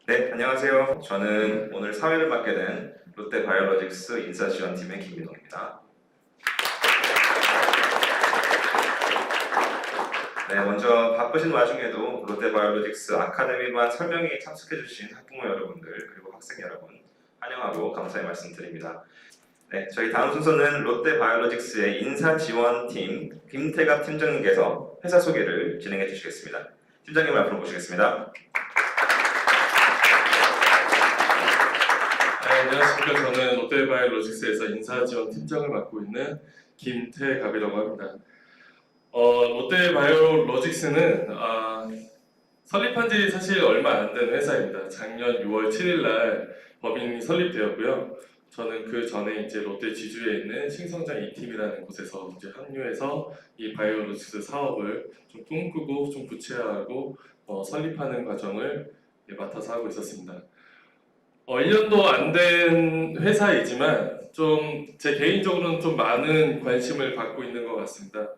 네, 안녕하세요. 저는 오늘 사회를 맡게 된 롯데바이오로직스 인사지원팀의 김민호입니다. 네, 먼저 바쁘신 와중에도 롯데바이오로직스 아카데미반 설명회에 참석해주신 학부모 여러분들 그리고 학생 여러분 환영하고 감사의 말씀드립니다. 네, 저희 다음 순서는 롯데바이오로직스의 인사지원팀 김태갑 팀장님께서 회사 소개를 진행해 주시겠습니다. 팀장님을 앞으로 모시겠습니다. 안녕하십니까. 저는 롯데바이오로직스에서 인사지원 팀장을 맡고 있는 김태갑이라고 합니다. 롯데바이오로직스는 설립한 지 사실 얼마 안 된 회사입니다. 작년 6월 7일 날 법인이 설립되었고요. 저는 그 전에 이제 롯데 지주에 있는 신성장 2팀이라는 곳에서 이제 합류해서 이 바이오로직스 사업을 좀 꿈꾸고 좀 구체화하고 설립하는 과정을 맡아서 하고 있었습니다. 1년도 안 된 회사이지만 좀 제 개인적으로는 좀 많은 관심을 받고 있는 것 같습니다.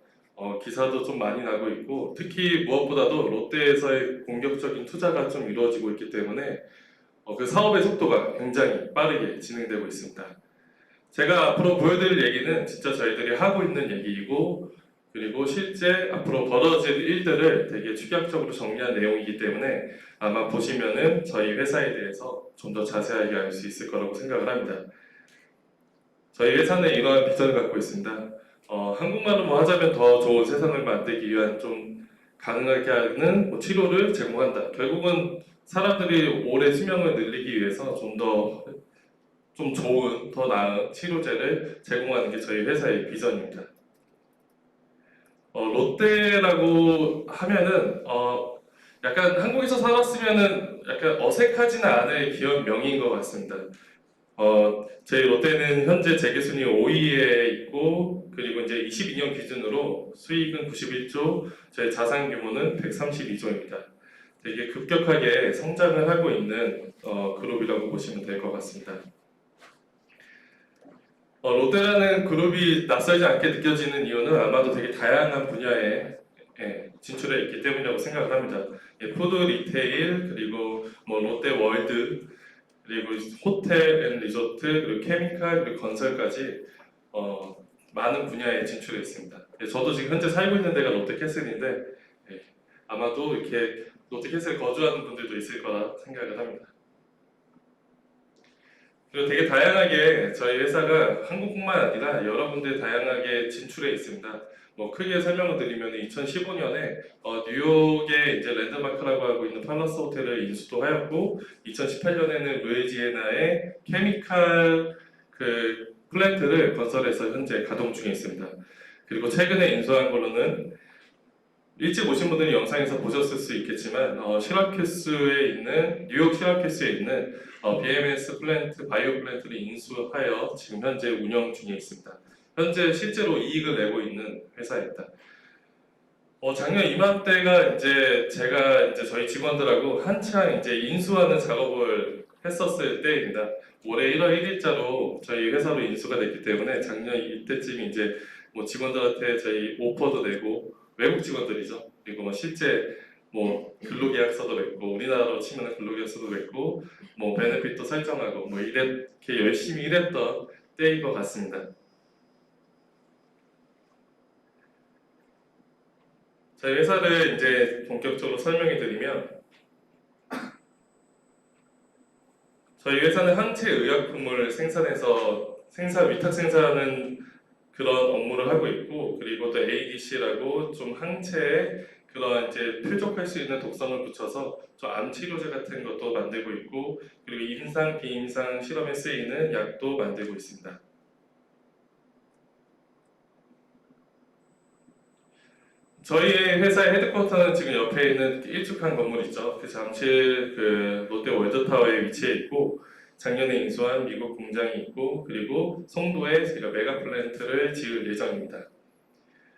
기사도 좀 많이 나고 있고 특히 무엇보다도 롯데에서의 공격적인 투자가 좀 이루어지고 있기 때문에 그 사업의 속도가 굉장히 빠르게 진행되고 있습니다. 제가 앞으로 보여드릴 얘기는 진짜 저희들이 하고 있는 얘기이고 그리고 실제 앞으로 벌어질 일들을 되게 축약적으로 정리한 내용이기 때문에 아마 보시면은 저희 회사에 대해서 좀 더 자세하게 알 수 있을 거라고 생각을 합니다. 저희 회사는 이러한 비전을 갖고 있습니다. 한국말로 하자면 더 좋은 세상을 만들기 위한 좀 가능하게 하는 치료를 제공한다. 결국은 사람들이 오래 수명을 늘리기 위해서 좀 좋은, 더 나은 치료제를 제공하는 게 저희 회사의 비전입니다. 롯데라고 하면은 약간 한국에서 살았으면은 약간 어색하지는 않을 기업명인 것 같습니다. 저희 롯데는 현재 재계순위 5위에 있고 그리고 이제 22년 기준으로 수익은 91조, 저희 자산 규모는 132조입니다. 되게 급격하게 성장을 하고 있는 그룹이라고 보시면 될 것 같습니다. 롯데라는 그룹이 낯설지 않게 느껴지는 이유는 아마도 되게 다양한 분야에 진출해 있기 때문이라고 생각을 합니다. 푸드 리테일 그리고 롯데월드 그리고 호텔 앤 리조트 그리고 케미칼 그리고 건설까지 많은 분야에 진출해 있습니다. 저도 지금 현재 살고 있는 데가 롯데캐슬인데 아마도 이렇게 롯데캐슬에 거주하는 분들도 있을 거라 생각을 합니다. 그리고 되게 다양하게 저희 회사가 한국뿐만 아니라 여러 군데 다양하게 진출해 있습니다. 크게 설명을 드리면 2015년에 뉴욕의 이제 랜드마크라고 하고 있는 팔라스 호텔을 인수도 하였고 2018년에는 루이지애나의 케미칼 그 플랜트를 건설해서 현재 가동 중에 있습니다. 그리고 최근에 인수한 걸로는 일찍 오신 분들이 영상에서 보셨을 수 있겠지만 시라큐스에 있는 뉴욕 시라큐스에 있는 BMS 플랜트 바이오 플랜트를 인수하여 지금 현재 운영 중에 있습니다. 현재 실제로 이익을 내고 있는 회사입니다. 작년 이맘때가 이제 제가 이제 저희 직원들하고 한창 이제 인수하는 작업을 했었을 때입니다. 올해 1월 1일자로 저희 회사로 인수가 됐기 때문에 작년 이때쯤 이제 직원들한테 저희 오퍼도 내고 외국 직원들이죠. 그리고 실제 근로계약서도 맺고 우리나라로 치면 근로계약서도 맺고 베네핏도 설정하고 이렇게 열심히 일했던 때인 것 같습니다. 저희 회사를 이제 본격적으로 설명해 드리면 저희 회사는 항체 의약품을 생산해서 위탁 생산하는 그런 업무를 하고 있고 그리고 또 ADC라고 좀 항체에 그런 이제 필족할 수 있는 독성을 붙여서 암 치료제 같은 것도 만들고 있고 그리고 임상 비임상 실험에 쓰이는 약도 만들고 있습니다. 저희 회사의 헤드쿼터는 지금 옆에 있는 일축한 건물 있죠. 그 잠실 그 롯데 월드타워에 위치해 있고 작년에 인수한 미국 공장이 있고 그리고 송도에 제가 메가 플랜트를 지을 예정입니다.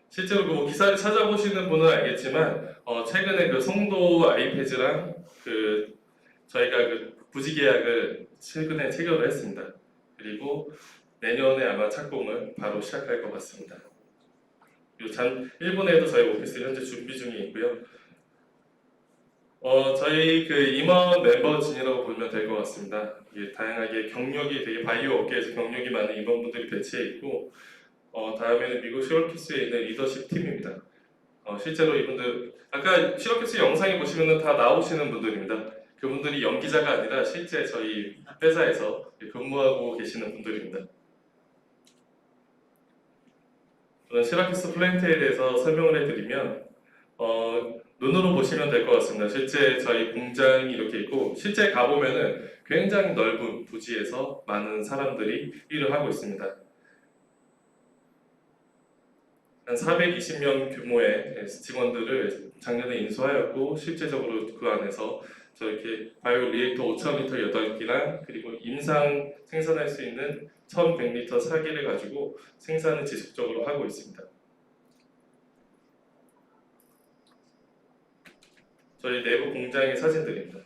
실제로 그 기사를 찾아보시는 분은 알겠지만 최근에 그 송도 아이패즈랑 그 저희가 그 부지 계약을 최근에 체결을 했습니다. 그리고 내년에 아마 착공을 바로 시작할 것 같습니다. 일본에도 저희 오피스 현재 준비 중에 있고요. 저희 그 임원 멤버 진이라고 보면 될 것 같습니다. 이게 다양하게 경력이 되게 바이오 업계에서 경력이 많은 임원분들이 배치해 있고, 다음에는 미국 시러큐스에 있는 리더십 팀입니다. 실제로 이분들 아까 시러큐스 영상에 보시면은 다 나오시는 분들입니다. 그분들이 연기자가 아니라 실제 저희 회사에서 근무하고 계시는 분들입니다. 저는 시라큐스 플랜트에 대해서 설명을 해드리면 눈으로 보시면 될 것 같습니다. 실제 저희 공장이 이렇게 있고 실제 가보면은 굉장히 넓은 부지에서 많은 사람들이 일을 하고 있습니다. 한 420명 규모의 직원들을 작년에 인수하였고 실제적으로 그 안에서 저렇게 바이오 리액터 5,000리터 8기랑 그리고 임상 생산할 수 있는 1,100리터 사기를 가지고 생산을 지속적으로 하고 있습니다. 저희 내부 공장의 사진들입니다.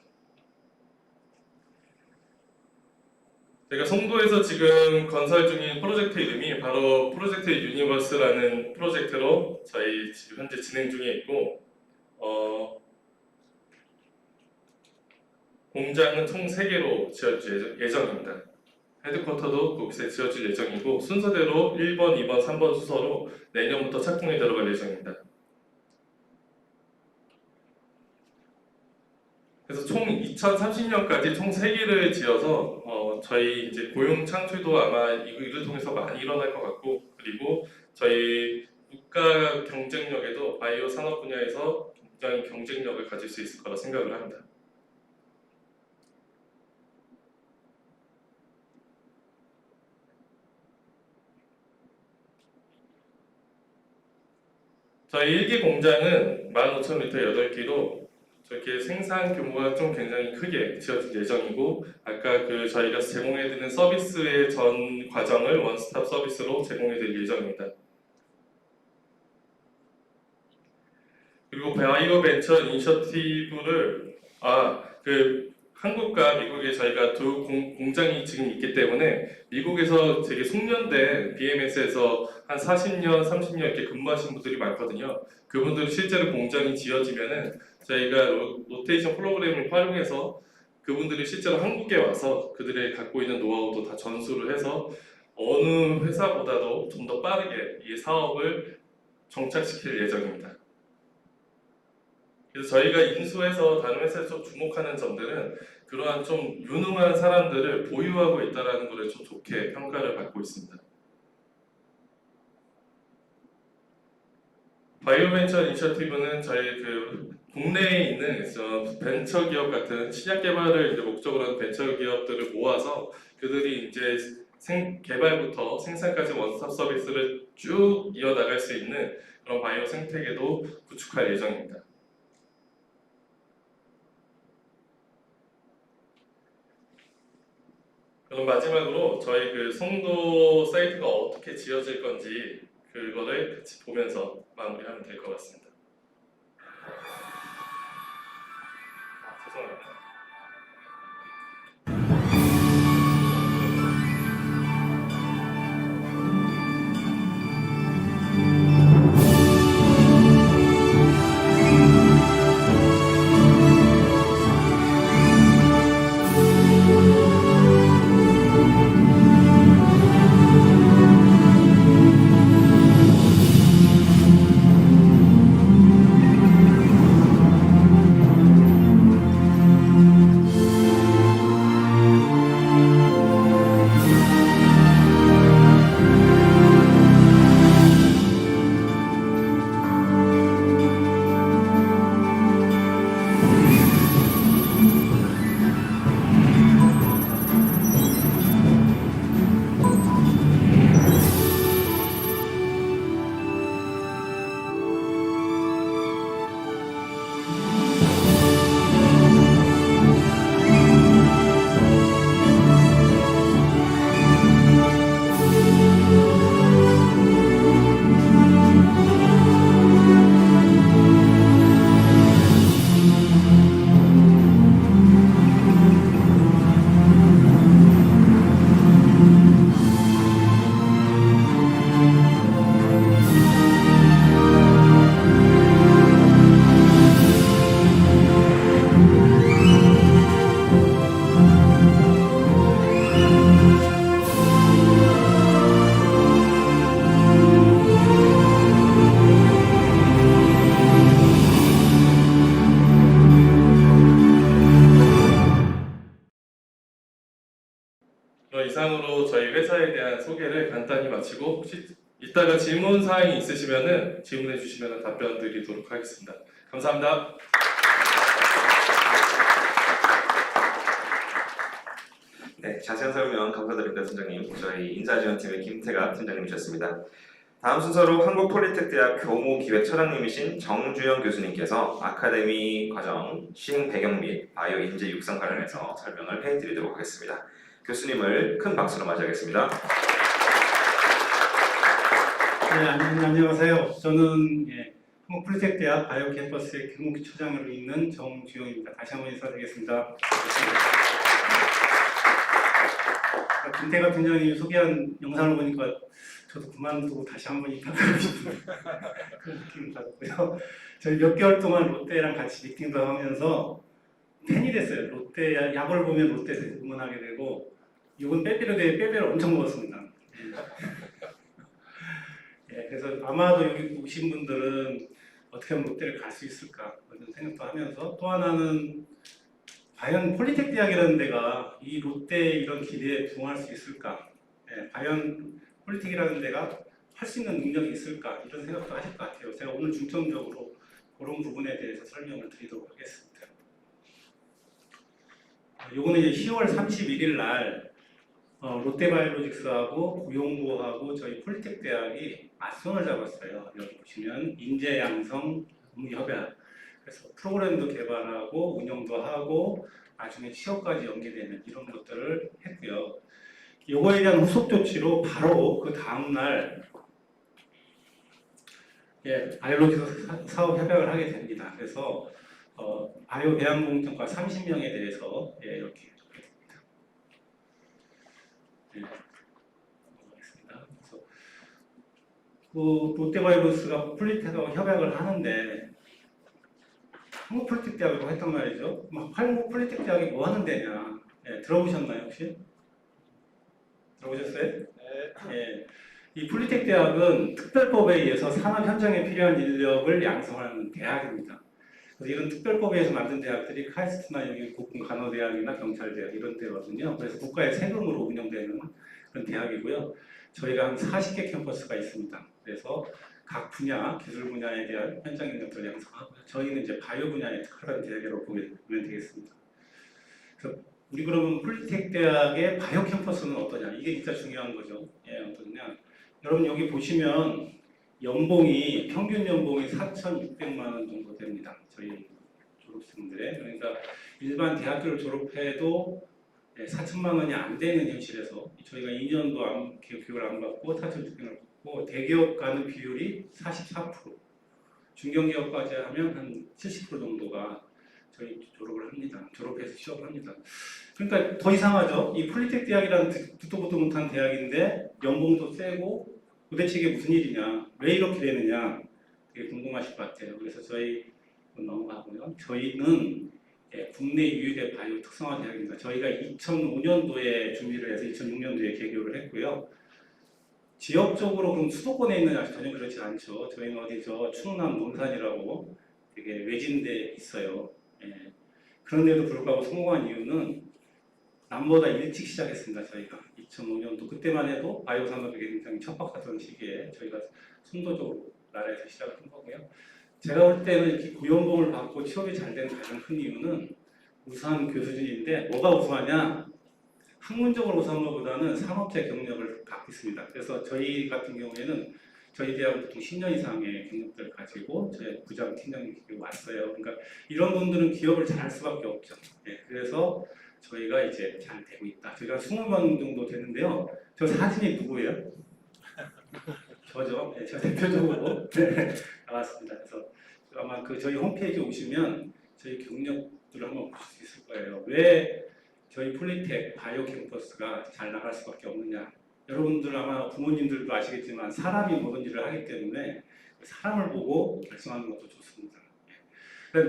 제가 송도에서 지금 건설 중인 프로젝트 이름이 바로 프로젝트 유니버스라는 프로젝트로 저희 지금 현재 진행 중에 있고 공장은 총 3개로 지어질 예정입니다. 헤드쿼터도 거기서 지어질 예정이고 순서대로 1번, 2번, 3번 순서로 내년부터 착공에 들어갈 예정입니다. 그래서 총 2030년까지 총 3개를 지어서 저희 이제 고용 창출도 아마 이를 통해서 많이 일어날 것 같고 그리고 저희 국가 경쟁력에도 바이오 산업 분야에서 굉장히 경쟁력을 가질 수 있을 거라 생각을 합니다. 저희 1기 공장은 15,000리터 8기로 저렇게 생산 규모가 좀 굉장히 크게 지어질 예정이고 아까 그 저희가 제공해드리는 서비스의 전 과정을 원스톱 서비스로 제공해드릴 예정입니다. 그리고 바이오 벤처 이니셔티브를 한국과 미국에 저희가 두 공장이 지금 있기 때문에 미국에서 되게 숙련된 BMS에서 한 40년, 30년 이렇게 근무하신 분들이 많거든요. 그분들이 실제로 공장이 지어지면은 저희가 로테이션 프로그램을 활용해서 그분들이 실제로 한국에 와서 그들의 갖고 있는 노하우도 다 전수를 해서 어느 회사보다도 좀 더 빠르게 이 사업을 정착시킬 예정입니다. 그래서 저희가 인수해서 다른 회사에서 주목하는 점들은 그러한 좀 유능한 사람들을 보유하고 있다는 것을 좀 좋게 평가를 받고 있습니다. 바이오벤처 이니셔티브는 저희 그 국내에 있는 벤처 기업 같은 신약 개발을 이제 목적으로 하는 벤처 기업들을 모아서 그들이 이제 개발부터 생산까지 원스톱 서비스를 쭉 이어나갈 수 있는 그런 바이오 생태계도 구축할 예정입니다. 그럼 마지막으로 저희 그 송도 사이트가 어떻게 지어질 건지 그거를 같이 보면서 마무리하면 될 것 같습니다. 죄송합니다. 그럼 이상으로 저희 회사에 대한 소개를 간단히 마치고 혹시 이따가 질문 사항이 있으시면은 질문해 주시면 답변 드리도록 하겠습니다. 감사합니다. 네, 자세한 설명 감사드립니다, 팀장님. 저희 인사지원팀의 김태갑 팀장님이셨습니다. 다음 순서로 한국폴리텍대학 교무기획처장님이신 정주영 교수님께서 아카데미 과정 시행 배경 및 바이오 인재 육성 관련해서 설명을 해드리도록 하겠습니다. 교수님을 큰 박수로 맞이하겠습니다. 네, 안녕하세요. 저는 한국폴리텍대학 바이오 캠퍼스의 교무처장으로 있는 정주영입니다. 다시 한번 인사드리겠습니다. 김태갑 팀장님이 소개한 영상을 보니까 저도 그만두고 다시 한번 인터뷰하고 싶은 그런 느낌을 받았고요. 저희 몇 개월 동안 롯데랑 같이 미팅도 하면서 팬이 됐어요. 롯데 야구를 보면 롯데 응원하게 되고 이번 빼빼로데이 빼빼로 엄청 먹었습니다. 그래서 아마도 여기 오신 분들은 어떻게 하면 롯데를 갈 수 있을까 이런 생각도 하면서 또 하나는 과연 폴리텍 대학이라는 데가 이 롯데 이런 기대에 부응할 수 있을까? 과연 폴리텍이라는 데가 할 수 있는 능력이 있을까? 이런 생각도 하실 것 같아요. 제가 오늘 중점적으로 그런 부분에 대해서 설명을 드리도록 하겠습니다. 요거는 이제 10월 31일 날 롯데바이오로직스하고 고용보하고 저희 폴리텍 대학이 맞선을 잡았어요. 여기 보시면 인재 양성 협약. 그래서 프로그램도 개발하고 운영도 하고 나중에 취업까지 연계되는 이런 것들을 했고요. 요거에 대한 후속 조치로 바로 그 다음 날 바이오로직스 사업 협약을 하게 됩니다. 그래서 바이오 배양공정과 30명에 대해서 이렇게 넘어가겠습니다. 그래서 그 롯데바이오로스가 폴리텍하고 협약을 하는데 한국폴리텍대학이라고 했단 말이죠. 한국폴리텍대학이 뭐 하는 데냐? 들어보셨나요 혹시? 들어보셨어요? 네. 이 폴리텍 대학은 특별법에 의해서 산업 현장에 필요한 인력을 양성하는 대학입니다. 그래서 이런 특별법에 의해서 만든 대학들이 카이스트나 여기 국군간호대학이나 경찰대학 이런 데거든요. 그래서 국가의 세금으로 운영되는 그런 대학이고요. 저희가 한 40개 캠퍼스가 있습니다. 그래서 각 분야, 기술 분야에 대한 현장 인력들을 양성하고요. 저희는 이제 바이오 분야에 특화된 대학이라고 보면 되겠습니다. 그래서 우리 그러면 폴리텍 대학의 바이오 캠퍼스는 어떠냐? 이게 진짜 중요한 거죠. 어떠냐? 여러분 여기 보시면 연봉이 평균 연봉이 4,600만 원 정도 됩니다. 저희 졸업생들의 그러니까 일반 대학교를 졸업해도 4천만 원이 안 되는 현실에서 저희가 2년도 교육을 안 받고 4,600을 받고 대기업 가는 비율이 44%, 중견기업까지 하면 한 70% 정도가 저희 졸업을 합니다. 졸업해서 취업을 합니다. 그러니까 더 이상하죠. 이 폴리텍 대학이라는 듣도 보도 못한 대학인데 연봉도 세고 도대체 이게 무슨 일이냐, 왜 이렇게 되느냐 되게 궁금하실 것 같아요. 그래서 저희 넘어가고요. 저희는 국내 유일의 바이오 특성화 대학입니다. 저희가 2005년도에 준비를 해서 2006년도에 개교를 했고요. 지역적으로 그럼 수도권에 있는 아직 전혀 그렇지 않죠. 저희는 어디죠? 충남 논산이라고 되게 외진데 있어요. 그런데도 불구하고 성공한 이유는 남보다 일찍 시작했습니다. 저희가 2005년도 그때만 해도 바이오 산업이 굉장히 척박하던 시기에 저희가 선도적으로 나라에서 시작을 한 거고요. 제가 볼 때는 이렇게 고연봉을 받고 취업이 잘 되는 가장 큰 이유는 우수한 교수진인데 뭐가 우수하냐? 학문적으로 우수한 것보다는 산업적 경력을 갖고 있습니다. 그래서 저희 같은 경우에는 저희 대학은 보통 10년 이상의 경력들을 가지고 저희 부장 팀장님이 왔어요. 그러니까 이런 분들은 기업을 잘 할 수밖에 없죠. 그래서 저희가 이제 잘 되고 있다. 저희가 20명 정도 되는데요. 저 사진이 누구예요? 저죠. 저 대표적으로 나왔습니다. 그래서 아마 그 저희 홈페이지 오시면 저희 경력들을 한번 보실 수 있을 거예요. 왜 저희 폴리텍 바이오 캠퍼스가 잘 나갈 수밖에 없느냐? 여러분들 아마 부모님들도 아시겠지만 사람이 모든 일을 하기 때문에 사람을 보고 결정하는 것도 좋습니다.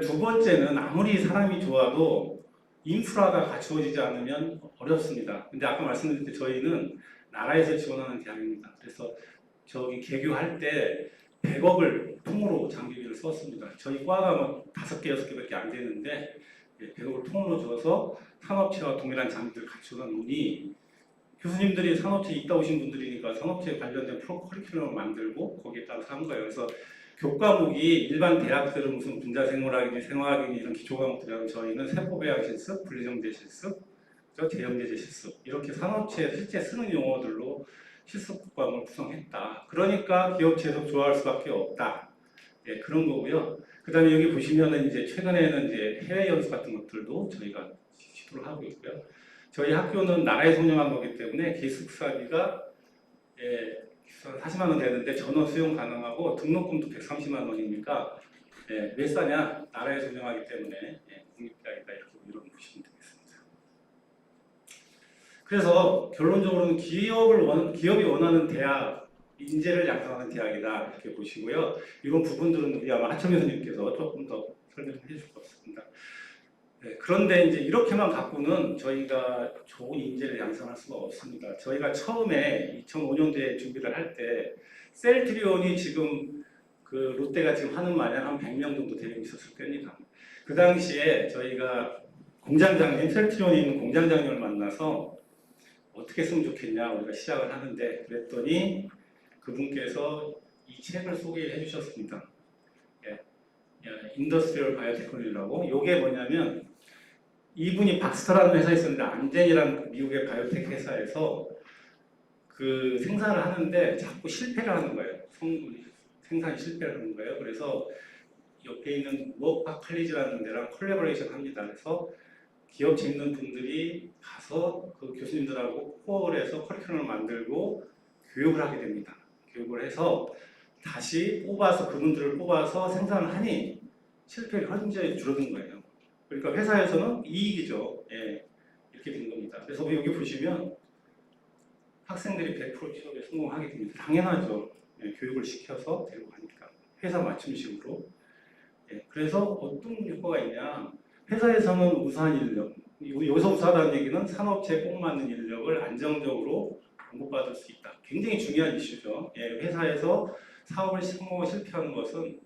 두 번째는 아무리 사람이 좋아도 인프라가 갖추어지지 않으면 어렵습니다. 근데 아까 말씀드린 때 저희는 나라에서 지원하는 대학입니다. 그래서 저기 개교할 때 100억을 통으로 장비비를 썼습니다. 저희 과가 막 5개, 6개밖에 안 되는데 100억을 통으로 줘서 산업체와 동일한 장비를 갖추다 보니 교수님들이 산업체에 있다 오신 분들이니까 산업체에 관련된 커리큘럼을 만들고 거기에 따라서 한 거예요. 그래서 교과목이 일반 대학들은 무슨 분자생물학이니 생화학이니 이런 기초 과목들이라고 저희는 세포배양 실습, 분리정제 실습, 제형제제 실습 이렇게 산업체에서 실제 쓰는 용어들로 실습 과목을 구성했다. 그러니까 기업체에서 좋아할 수밖에 없다. 예, 그런 거고요. 그다음에 여기 보시면은 이제 최근에는 이제 해외 연수 같은 것들도 저희가 시도를 하고 있고요. 저희 학교는 나라에서 운영한 거기 때문에 기숙사비가 40만 원 되는데 전원 수용 가능하고 등록금도 130만 원이니까 왜 싸냐? 나라에서 운영하기 때문에 국립대학이다 이렇게 보시면 되겠습니다. 그래서 결론적으로는 기업이 원하는 대학, 인재를 양성하는 대학이다 이렇게 보시고요. 이런 부분들은 우리 아마 하청 교수님께서 조금 더 설명해 주실 것 같습니다. 그런데 이제 이렇게만 갖고는 저희가 좋은 인재를 양성할 수가 없습니다. 저희가 처음에 2005년도에 준비를 할 때 셀트리온이 지금 그 롯데가 지금 하는 마냥 한 100명 정도 데리고 있었을 겁니다. 그 당시에 저희가 공장장님, 셀트리온에 있는 공장장님을 만나서 어떻게 했으면 좋겠냐 우리가 시작을 하는데 그랬더니 그분께서 이 책을 소개해 주셨습니다. 인더스트리얼 바이오테크놀로지라고. 이게 뭐냐면 이분이 박스터라는 회사에 있었는데 암젠이라는 미국의 바이오텍 회사에서 그 생산을 하는데 자꾸 실패를 하는 거예요. 생산이 실패를 하는 거예요. 그래서 옆에 있는 워크팍 칼리지라는 데랑 콜래보레이션 합니다. 그래서 기업체 있는 분들이 가서 그 교수님들하고 코어를 해서 커리큘럼을 만들고 교육을 하게 됩니다. 교육을 해서 다시 그분들을 뽑아서 생산을 하니 실패율이 현저히 줄어든 거예요. 그러니까 회사에서는 이익이죠. 이렇게 된 겁니다. 그래서 여기 보시면 학생들이 100% 취업에 성공하게 됩니다. 당연하죠. 교육을 시켜서 데리고 가니까. 회사 맞춤식으로. 그래서 어떤 효과가 있냐. 회사에서는 우수한 인력, 여기서 우수하다는 얘기는 산업체에 꼭 맞는 인력을 안정적으로 공급받을 수 있다. 굉장히 중요한 이슈죠. 회사에서 사업을 성공을 실패하는 것은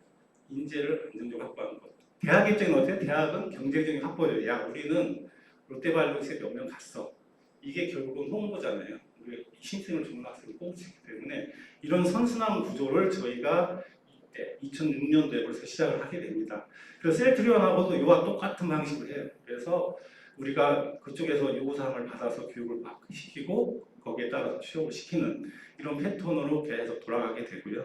인재를 안정적으로 확보하는 것. 대학 입장은 어때요? 대학은 경쟁적인 확보예요. 야, 우리는 롯데바이오로직스에 몇 명 갔어. 이게 결국은 홍보잖아요. 우리 신생을 좋은 학생을 뽑을 수 있기 때문에 이런 선순환 구조를 저희가 이때 2006년도에 벌써 시작을 하게 됩니다. 그래서 셀트리온하고도 이와 똑같은 방식으로 해요. 그래서 우리가 그쪽에서 요구사항을 받아서 교육을 시키고 거기에 따라서 취업을 시키는 이런 패턴으로 계속 돌아가게 되고요.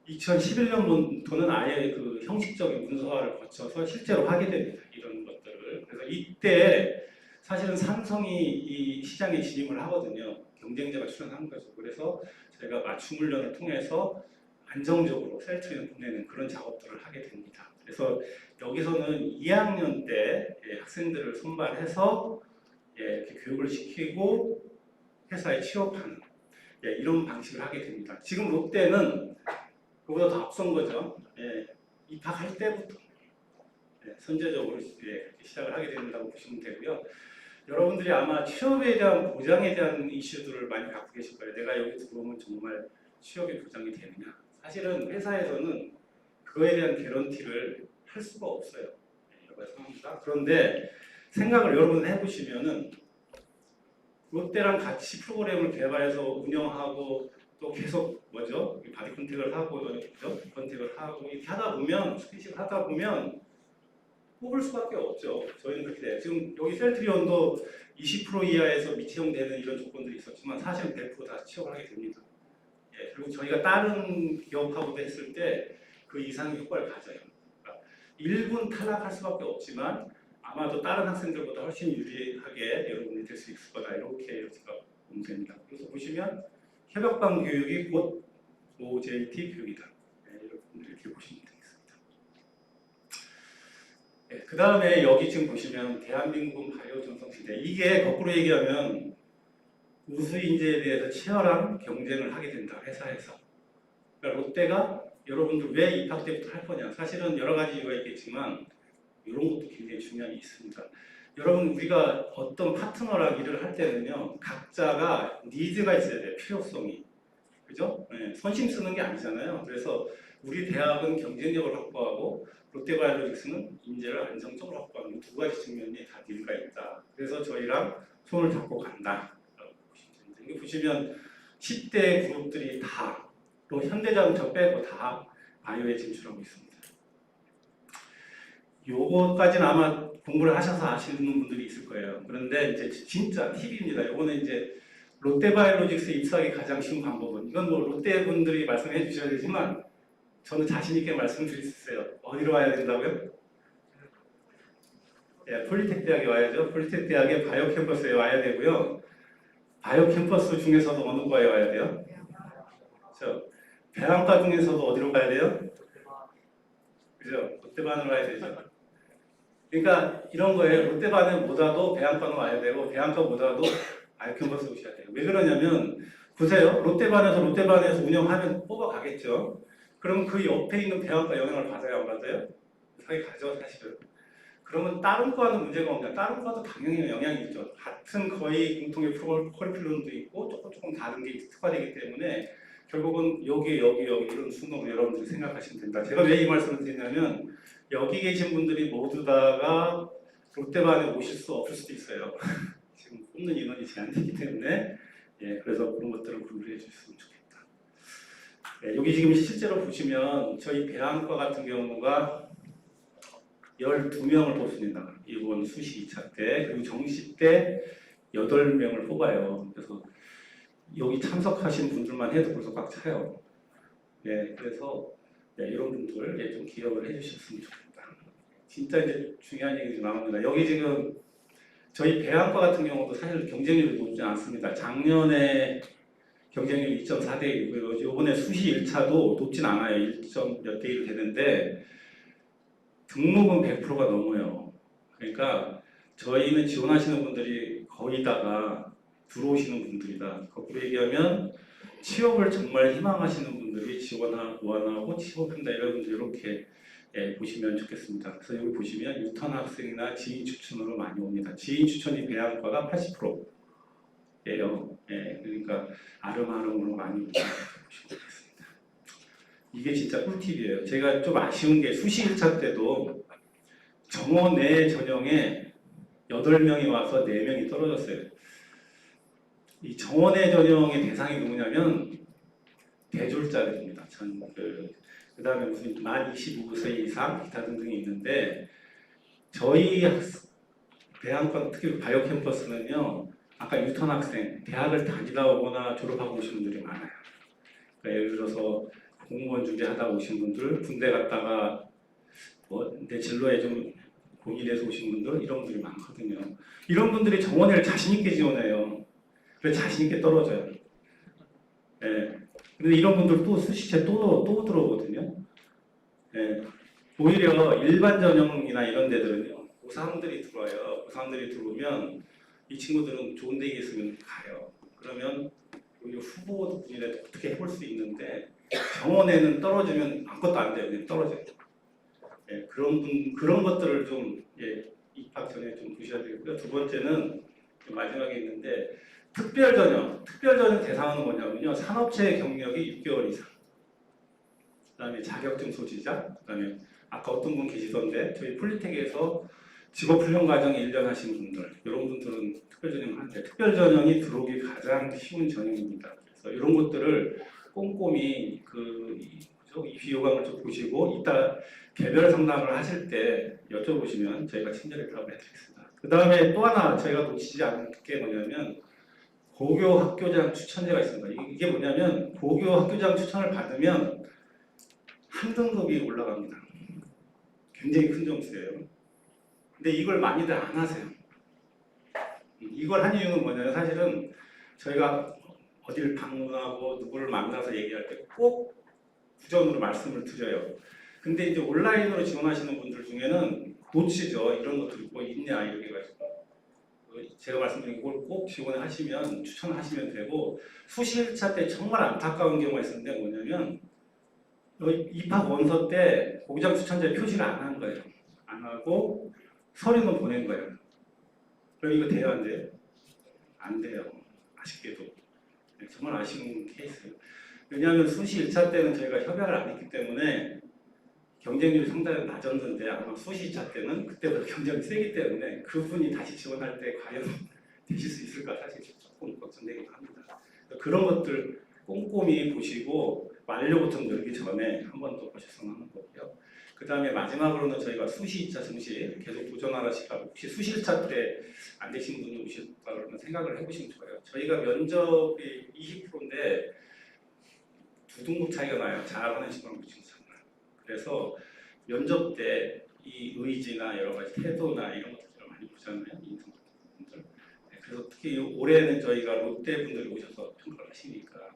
2011년부터는 아예 그 형식적인 문서화를 거쳐서 실제로 하게 됩니다. 이런 것들을. 그래서 이때 사실은 삼성이 이 시장에 진입을 하거든요. 경쟁자가 출연한 거죠. 그래서 저희가 맞춤 훈련을 통해서 안정적으로 셀트리온을 보내는 그런 작업들을 하게 됩니다. 그래서 여기서는 2학년 때 학생들을 선발해서 이렇게 교육을 시키고 회사에 취업하는 이런 방식을 하게 됩니다. 지금 롯데는 그보다 더 앞선 거죠. 입학할 때부터 선제적으로 시작을 하게 된다고 보시면 되고요. 여러분들이 아마 취업에 대한 보장에 대한 이슈들을 많이 갖고 계실 거예요. 내가 여기 들어오면 정말 취업이 보장이 되느냐. 사실은 회사에서는 그거에 대한 개런티를 할 수가 없어요. 여러 가지 상황입니다. 그런데 생각을 여러분 해보시면은 롯데랑 같이 프로그램을 개발해서 운영하고 또 계속 바디 컨택을 하고 컨택을 하고 이렇게 하다 보면 스킨십을 하다 보면 뽑을 수밖에 없죠. 저희는 그렇게 돼요. 지금 여기 셀트리온도 20% 이하에서 미채용되는 이런 조건들이 있었지만 사실은 100% 다 취업을 하게 됩니다. 그리고 저희가 다른 기업하고도 했을 때 그 이상의 효과를 가져요. 그러니까 1군 탈락할 수밖에 없지만 아마도 다른 학생들보다 훨씬 유리하게 여러분이 될 수 있을 거다. 이렇게 제가 보면 됩니다. 그래서 보시면 협업반 교육이 곧 OJT 교육이다. 이렇게 보시면 되겠습니다. 그 다음에 여기 지금 보시면 대한민국은 바이오 전성 시대. 이게 거꾸로 얘기하면 우수 인재에 대해서 치열한 경쟁을 하게 된다. 회사에서. 그러니까 롯데가 여러분들 왜 입학 때부터 할 거냐. 사실은 여러 가지 이유가 있겠지만 이런 것도 굉장히 중요한 게 있습니다. 여러분 우리가 어떤 파트너랑 일을 할 때는요. 각자가 니즈가 있어야 돼요. 필요성이. 그죠? 선심 쓰는 게 아니잖아요. 그래서 우리 대학은 경쟁력을 확보하고 롯데바이오로직스는 인재를 안정적으로 확보하는 두 가지 측면이 다 니즈가 있다. 그래서 저희랑 손을 잡고 간다. 여기 보시면 10대 그룹들이 다, 또 현대자동차 빼고 다 바이오에 진출하고 있습니다. 요거까지는 아마 공부를 하셔서 아시는 분들이 있을 거예요. 그런데 이제 진짜 팁입니다. 요거는 이제 롯데바이오로직스에 입사하기 가장 쉬운 방법은, 이건 뭐 롯데 분들이 말씀해 주셔야 되지만 저는 자신 있게 말씀드릴 수 있어요. 어디로 와야 된다고요? 예, 폴리텍 대학에 와야죠. 폴리텍 대학의 바이오 캠퍼스에 와야 되고요. 바이오 캠퍼스 중에서도 어느 과에 와야 돼요? 그렇죠. 배양과 중에서도 어디로 가야 돼요? 그죠? 롯데반으로 와야 되죠. 그러니까 이런 거예요. 롯데반에 못 와도 배양과는 와야 되고, 배양과 못 와도 바이오 캠퍼스 오셔야 돼요. 왜 그러냐면 보세요. 롯데반에서 운영하면 뽑아가겠죠. 그럼 그 옆에 있는 배양과 영향을 받아요, 안 받아요? 당연히 가죠, 사실은. 그러면 다른 과는 문제가 없냐? 다른 과도 당연히 영향이 있죠. 같은 거의 공통의 커리큘럼도 있고 조금 다른 게 특화되기 때문에 결국은 여기 이런 순으로 여러분들이 생각하시면 된다. 제가 왜 이 말씀을 드리냐면 여기 계신 분들이 모두 다가 롯데반에 오실 수 없을 수도 있어요. 지금 뽑는 인원이 제한되기 때문에 그래서 그런 것들을 고려해 주셨으면 좋겠다. 여기 지금 실제로 보시면 저희 배양과 같은 경우가 12명을 뽑습니다. 이번 수시 2차 때, 그리고 정시 때 8명을 뽑아요. 그래서 여기 참석하신 분들만 해도 벌써 꽉 차요. 그래서 이런 분들 좀 기억을 해주셨으면 좋겠다. 진짜 이제 중요한 얘기 좀 나옵니다. 여기 지금 저희 배양과 같은 경우도 사실 경쟁률이 높지 않습니다. 작년에 경쟁률 2.4대 1이고요. 이번에 수시 1차도 높진 않아요. 1점 몇 대 1 되는데 등록은 100%가 넘어요. 그러니까 저희는 지원하시는 분들이 거의 다가 들어오시는 분들이다. 거꾸로 얘기하면 취업을 정말 희망하시는 분들이 지원하고 취업한다 이런 분들 이렇게 보시면 좋겠습니다. 그래서 여기 보시면 유턴 학생이나 지인 추천으로 많이 옵니다. 지인 추천이 배양과가 80%예요. 그러니까 아름아름으로 많이 보시면 좋겠습니다. 이게 진짜 꿀팁이에요. 제가 좀 아쉬운 게 수시 1차 때도 정원 내 전형에 8명이 와서 4명이 떨어졌어요. 이 정원의 전형의 대상이 누구냐면 대졸자들입니다. 그 다음에 무슨 만 25세 이상 기타 등등이 있는데 저희 배양과 특히 바이오 캠퍼스는요. 아까 유턴 학생, 대학을 다니다 오거나 졸업하고 오신 분들이 많아요. 그러니까 예를 들어서 공무원 준비 하다 오신 분들, 군대 갔다가 내 진로에 좀 고민해서 오신 분들, 이런 분들이 많거든요. 이런 분들이 정원을 자신 있게 지원해요. 그래서 자신 있게 떨어져요. 근데 이런 분들 또 수시체 또 들어오거든요. 오히려 일반 전형이나 이런 데들은요, 고3들이 들어와요. 고3들이 들어오면 이 친구들은 좋은 데 있으면 가요. 그러면 오히려 후보 분이라도 어떻게 해볼 수 있는데 정원에는 떨어지면 아무것도 안 돼요. 그냥 떨어져요. 그런 것들을 좀 입학 전에 좀 보셔야 되고요. 두 번째는 마지막에 있는데 특별전형 대상은 뭐냐면요. 산업체 경력이 6개월 이상. 그다음에 자격증 소지자. 그다음에 아까 어떤 분 계시던데 저희 폴리텍에서 직업훈련 과정에 1년 하신 분들, 이런 분들은 특별전형을 하는데 특별전형이 들어오기 가장 쉬운 전형입니다. 그래서 이런 것들을 꼼꼼히 이 비호감을 좀 보시고 이따 개별 상담을 하실 때 여쭤보시면 저희가 친절히 답을 해드리겠습니다. 그 다음에 또 하나 저희가 놓치지 않을 게 뭐냐면 고교 학교장 추천제가 있습니다. 이게 뭐냐면 고교 학교장 추천을 받으면 한 등급이 올라갑니다. 굉장히 큰 점수예요. 근데 이걸 많이들 안 하세요. 이걸 한 이유는 뭐냐면 사실은 저희가 어디를 방문하고 누구를 만나서 얘기할 때 꼭 구전으로 말씀을 드려요. 근데 이제 온라인으로 지원하시는 분들 중에는 놓치죠. 이런 것들이 뭐 있냐 이렇게 가지고 제가 말씀드린 걸 꼭 지원하시면 추천하시면 되고 수시 1차 때 정말 안타까운 경우가 있었는데 뭐냐면 입학 원서 때 고교장 추천제 표시를 안 한 거예요. 안 하고 서류는 보낸 거예요. 그럼 이거 돼요, 안 돼요? 안 돼요. 아쉽게도. 정말 아쉬운 케이스예요. 왜냐하면 수시 1차 때는 저희가 협약을 안 했기 때문에 경쟁률이 상당히 낮았는데 아마 수시 2차 때는 그때보다 경쟁이 세기 때문에 그분이 다시 지원할 때 과연 되실 수 있을까 사실 조금 걱정되기도 합니다. 그런 것들 꼼꼼히 보시고 완료부터 늘기 전에 한 번 더 보셨으면 하는 거고요. 그 다음에 마지막으로는 저희가 수시 2차 정시 계속 도전하시다가 혹시 수시 1차 때 안 되신 분이 오셨다 그러면 생각을 해보시면 좋아요. 저희가 면접이 20%인데 두 등급 차이가 나요. 잘하는 친구랑 못치는 친구랑. 그래서 면접 때 이 의지나 여러 가지 태도나 이런 것들을 많이 보잖아요. 인턴분들. 네, 그래서 특히 올해는 저희가 롯데 분들이 오셔서 평가를 하시니까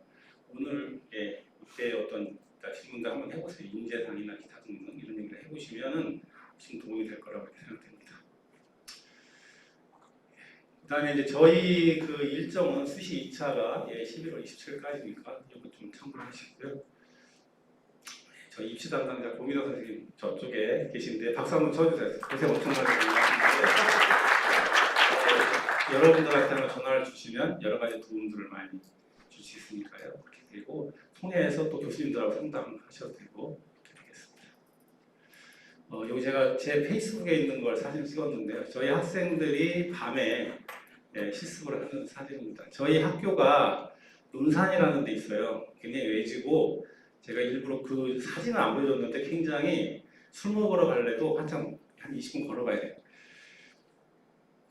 오늘 이때 어떤 질문들 한번 해보세요. 인재상이나 기타 등등 이런 얘기를 해보시면은 훨씬 도움이 될 거라고 생각됩니다. 그다음에 이제 저희 그 일정은 수시 2차가 11월 27일까지니까 이거 좀 참고하시고요. 저희 입시 담당자 고민호 선생님 저쪽에 계신데 박수 한번 쳐주세요. 고생 엄청나게 많으신데 여러분들한테는 전화를 주시면 여러 가지 도움들을 많이 줄 수 있으니까요. 그렇게 되고 통해서 또 교수님들하고 상담하셔도 되고 그렇게 되겠습니다. 여기 제가 제 페이스북에 있는 걸 사진 찍었는데요. 저희 학생들이 밤에 실습을 하는 사진입니다. 저희 학교가 논산이라는 데 있어요. 굉장히 외지고 제가 일부러 그 사진을 안 보여줬는데 굉장히 술 먹으러 갈래도 한참 한 20분 걸어가야 돼요.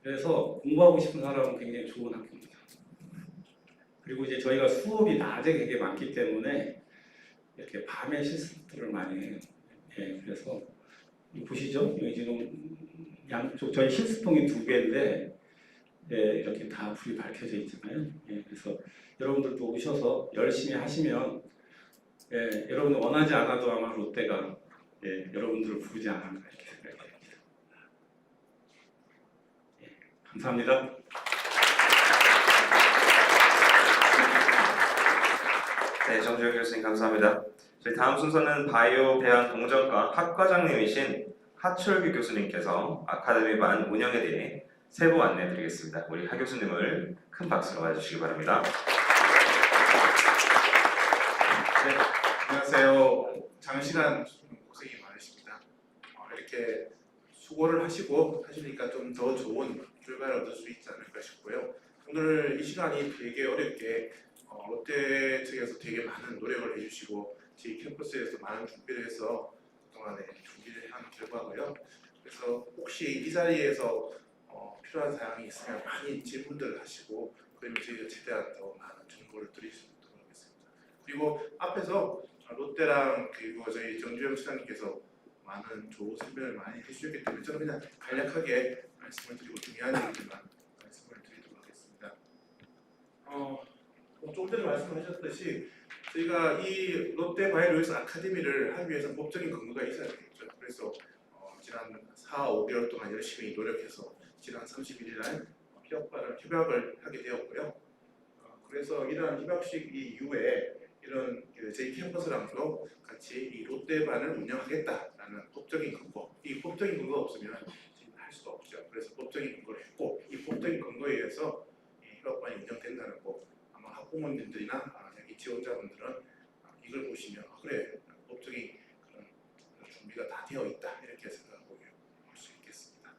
그래서 공부하고 싶은 사람은 굉장히 좋은 학교입니다. 그리고 이제 저희가 수업이 낮에 되게 많기 때문에 이렇게 밤에 실습들을 많이 해요. 그래서 보시죠. 여기 지금 양쪽 저희 실습통이 2개인데 이렇게 다 불이 밝혀져 있잖아요. 그래서 여러분들도 오셔서 열심히 하시면 여러분 원하지 않아도 아마 롯데가 여러분들을 부르지 않을까 이렇게 생각이 됩니다. 감사합니다. 네, 정주영 교수님 감사합니다. 저희 다음 순서는 바이오 배양 동정과 학과장님이신 하철규 교수님께서 아카데미반 운영에 대해 세부 안내 드리겠습니다. 우리 하 교수님을 큰 박수로 맞아주시기 바랍니다. 네, 안녕하세요. 장시간 고생이 많으십니다. 이렇게 수고를 하시니까 좀 더 좋은 결과를 얻을 수 있지 않을까 싶고요. 오늘 이 시간이 되게 어렵게 롯데 측에서 되게 많은 노력을 해주시고 저희 캠퍼스에서 많은 준비를 해서 그동안에 준비를 한 결과고요. 그래서 혹시 이 자리에서 필요한 사항이 있으면 많이 질문들을 하시고 그러면 저희가 최대한 더 많은 정보를 드릴 수 있도록 하겠습니다. 그리고 앞에서 롯데랑 그리고 저희 정주영 시장님께서 많은 좋은 설명을 많이 해주셨기 때문에 저는 그냥 간략하게 말씀을 드리고 중요한 얘기지만 말씀을 드리도록 하겠습니다. 조금 전에 말씀하셨듯이 저희가 이 롯데 바이오로직스 아카데미를 하기 위해서 법적인 근거가 있어야 되겠죠. 그래서 지난 4, 5개월 동안 열심히 노력해서 지난 31일 날 협약을 하게 되었고요. 그래서 이러한 협약식 이후에 이런 저희 캠퍼스랑도 같이 이 롯데반을 운영하겠다라는 법적인 근거, 이 법적인 근거가 없으면 지금 할 수가 없죠. 그래서 법적인 근거를 했고 이 법적인 근거에 의해서 이 협약반이 운영된다는 거 아마 학부모님들이나 여기 지원자분들은 이걸 보시면 그래 법적인 그런 준비가 다 되어 있다 이렇게 생각하고 볼 수 있겠습니다.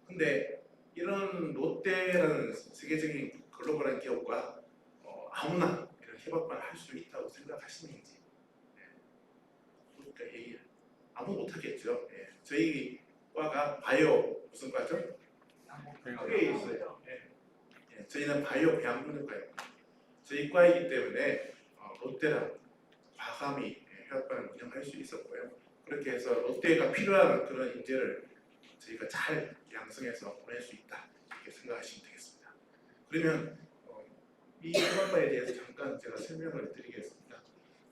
근데 이런 롯데라는 세계적인 글로벌한 기업과 아무나 이런 협약반을 할 수 있다고 생각하시는지 그러니까 얘기 아무 못하겠죠. 저희 과가 바이오 무슨 과죠? 그게 있어요. 저희는 바이오 배양분과입니다. 저희 과이기 때문에 롯데랑 과감히 협약반을 운영할 수 있었고요. 그렇게 해서 롯데가 필요한 그런 인재를 저희가 잘 양성해서 보낼 수 있다 이렇게 생각하시면 되겠습니다. 그러면 이 협약반에 대해서 잠깐 제가 설명을 드리겠습니다.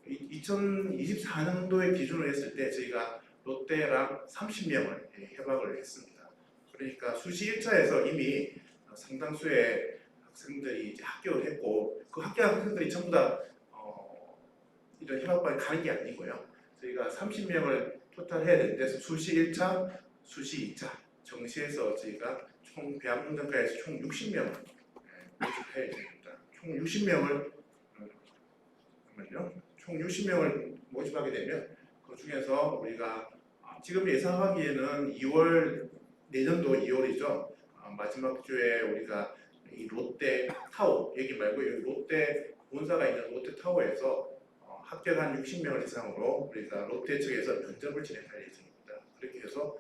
2024년도에 기준으로 했을 때 저희가 롯데랑 30명을 협약을 했습니다. 그러니까 수시 1차에서 이미 상당수의 학생들이 이제 합격을 했고 그 합격한 학생들이 전부 다 이런 협약반에 가는 게 아니고요. 저희가 30명을 토탈해야 되는데 수시 1차, 수시 2차 정시에서 저희가 총 배양분과에서 총 60명을 모집해야 됩니다. 총 60명을 총 60명을 모집하게 되면 그 중에서 우리가 지금 예상하기에는 2월 내년도 2월이죠. 마지막 주에 우리가 이 롯데 타워 여기 말고 여기 롯데 본사가 있는 롯데 타워에서 합격한 60명을 대상으로 우리가 롯데 측에서 면접을 진행할 예정입니다. 그렇게 해서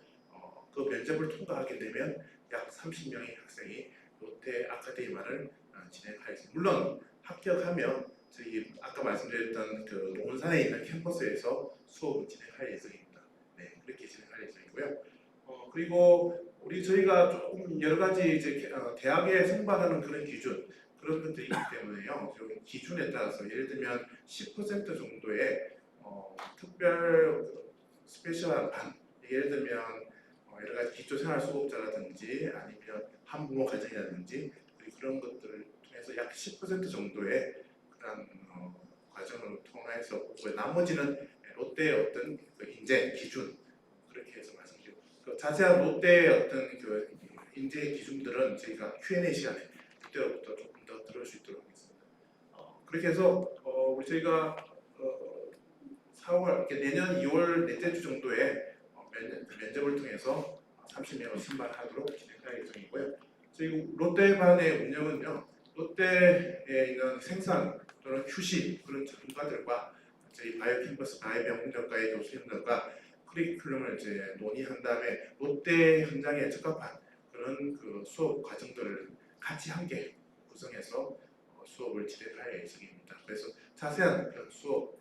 그 면접을 통과하게 되면 약 30명의 학생이 롯데 아카데미만을 진행할 예정입니다. 물론 합격하면 저희 아까 말씀드렸던 그 논산에 있는 캠퍼스에서 수업을 진행할 예정입니다. 네, 그렇게 진행할 예정이고요. 그리고 저희가 조금 여러 가지 이제 대학에 선발하는 그런 기준 그런 것들이 있기 때문에요. 좀 기준에 따라서 예를 들면 10% 정도의 특별 스페셜한 반, 예를 들면 여러 가지 기초생활수급자라든지 아니면 한부모 가정이라든지 그런 것들을 통해서 약 10% 정도의 그런 과정을 통해서 보고 나머지는 롯데의 어떤 그 인재 기준 그렇게 해서 말씀드리고 자세한 롯데의 어떤 그 인재 기준들은 저희가 Q&A 시간에 그때부터 조금 더 들을 수 있도록 하겠습니다. 그렇게 해서 우리 저희가 4월 내년 2월 넷째 주 정도에 면접을 통해서 30명을 선발하도록 진행할 예정이고요. 저희 롯데반의 운영은요, 롯데에 있는 생산 또는 휴식 그런 전문가들과 저희 바이오 캠퍼스 바이오병원학과의 교수님들과 커리큘럼을 이제 논의한 다음에 롯데 현장에 적합한 그런 그 수업 과정들을 같이 함께 구성해서 수업을 진행할 예정입니다. 그래서 자세한 그런 수업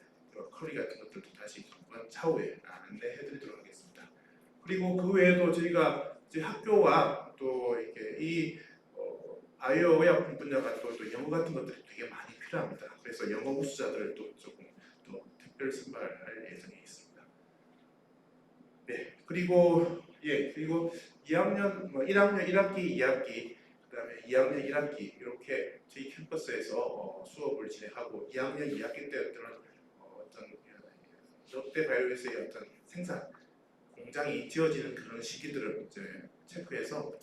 커리 같은 것들도 다시 한번 차후에 안내해드리도록 하겠습니다. 그리고 그 외에도 저희가 이제 학교와 또 이렇게 이 바이오 의약품 분야가 또 영어 같은 것들이 되게 많이 필요합니다. 그래서 영어 우수자들을 또 조금 더 특별 선발할 예정이 있습니다. 네, 그리고 2학년 1학년 1학기, 2학기 그다음에 2학년 1학기 이렇게 저희 캠퍼스에서 수업을 진행하고 2학년 2학기 때는 어떤 롯데 바이오에서의 어떤 생산 공장이 지어지는 그런 시기들을 이제 체크해서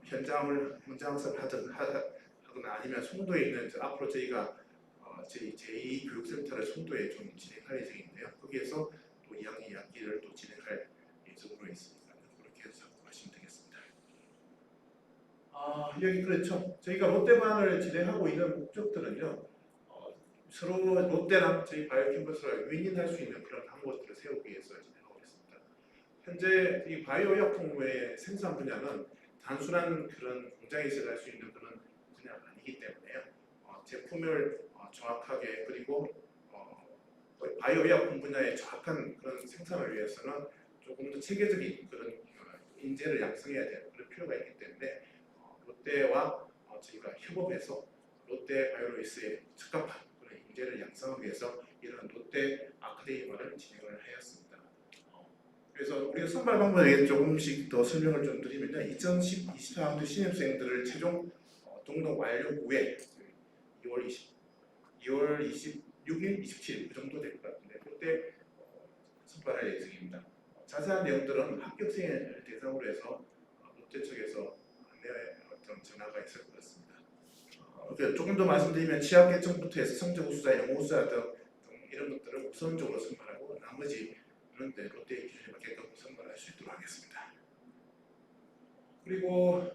현장학습을 하거나 아니면 송도에 있는 앞으로 저희가 저희 제2교육센터를 송도에 좀 진행할 예정인데요. 거기에서 또 2학년 2학기를 또 진행할 예정으로 있습니다. 그렇게 해서 참고하시면 되겠습니다. 여기 그렇죠. 저희가 롯데반을 진행하고 있는 목적들은요. 서로 롯데랑 저희 바이오 캠퍼스를 윈윈할 수 있는 그런 방법들을 세우기 위해서 진행하고 있습니다. 현재 이 바이오 약품의 생산 분야는 단순한 그런 공장에서 할 수 있는 그런 분야가 아니기 때문에요. 제품을 정확하게 그리고 바이오 약품 분야의 정확한 그런 생산을 위해서는 조금 더 체계적인 그런 인재를 양성해야 되는 그런 필요가 있기 때문에 롯데와 저희가 협업해서 롯데 바이오로이스에 적합한 그런 인재를 양성하기 위해서 이런 롯데 아카데미만을 진행을 하였습니다. 그래서 우리가 선발 방법에 조금씩 더 설명을 좀 드리면요. 2024학년 신입생들을 최종 등록 완료 후에 2월 26일, 27일 그 정도 될 것 같은데 그때 선발할 예정입니다. 자세한 내용들은 합격생을 대상으로 해서 롯데 측에서 안내 어떤 전화가 있을 것 같습니다. 조금 더 말씀드리면 취업 개청부터 해서 성적 우수자, 영어 우수자 등 이런 것들을 우선적으로 선발하고 나머지는 롯데의 기준에 맞게끔 선발할 수 있도록 하겠습니다. 그리고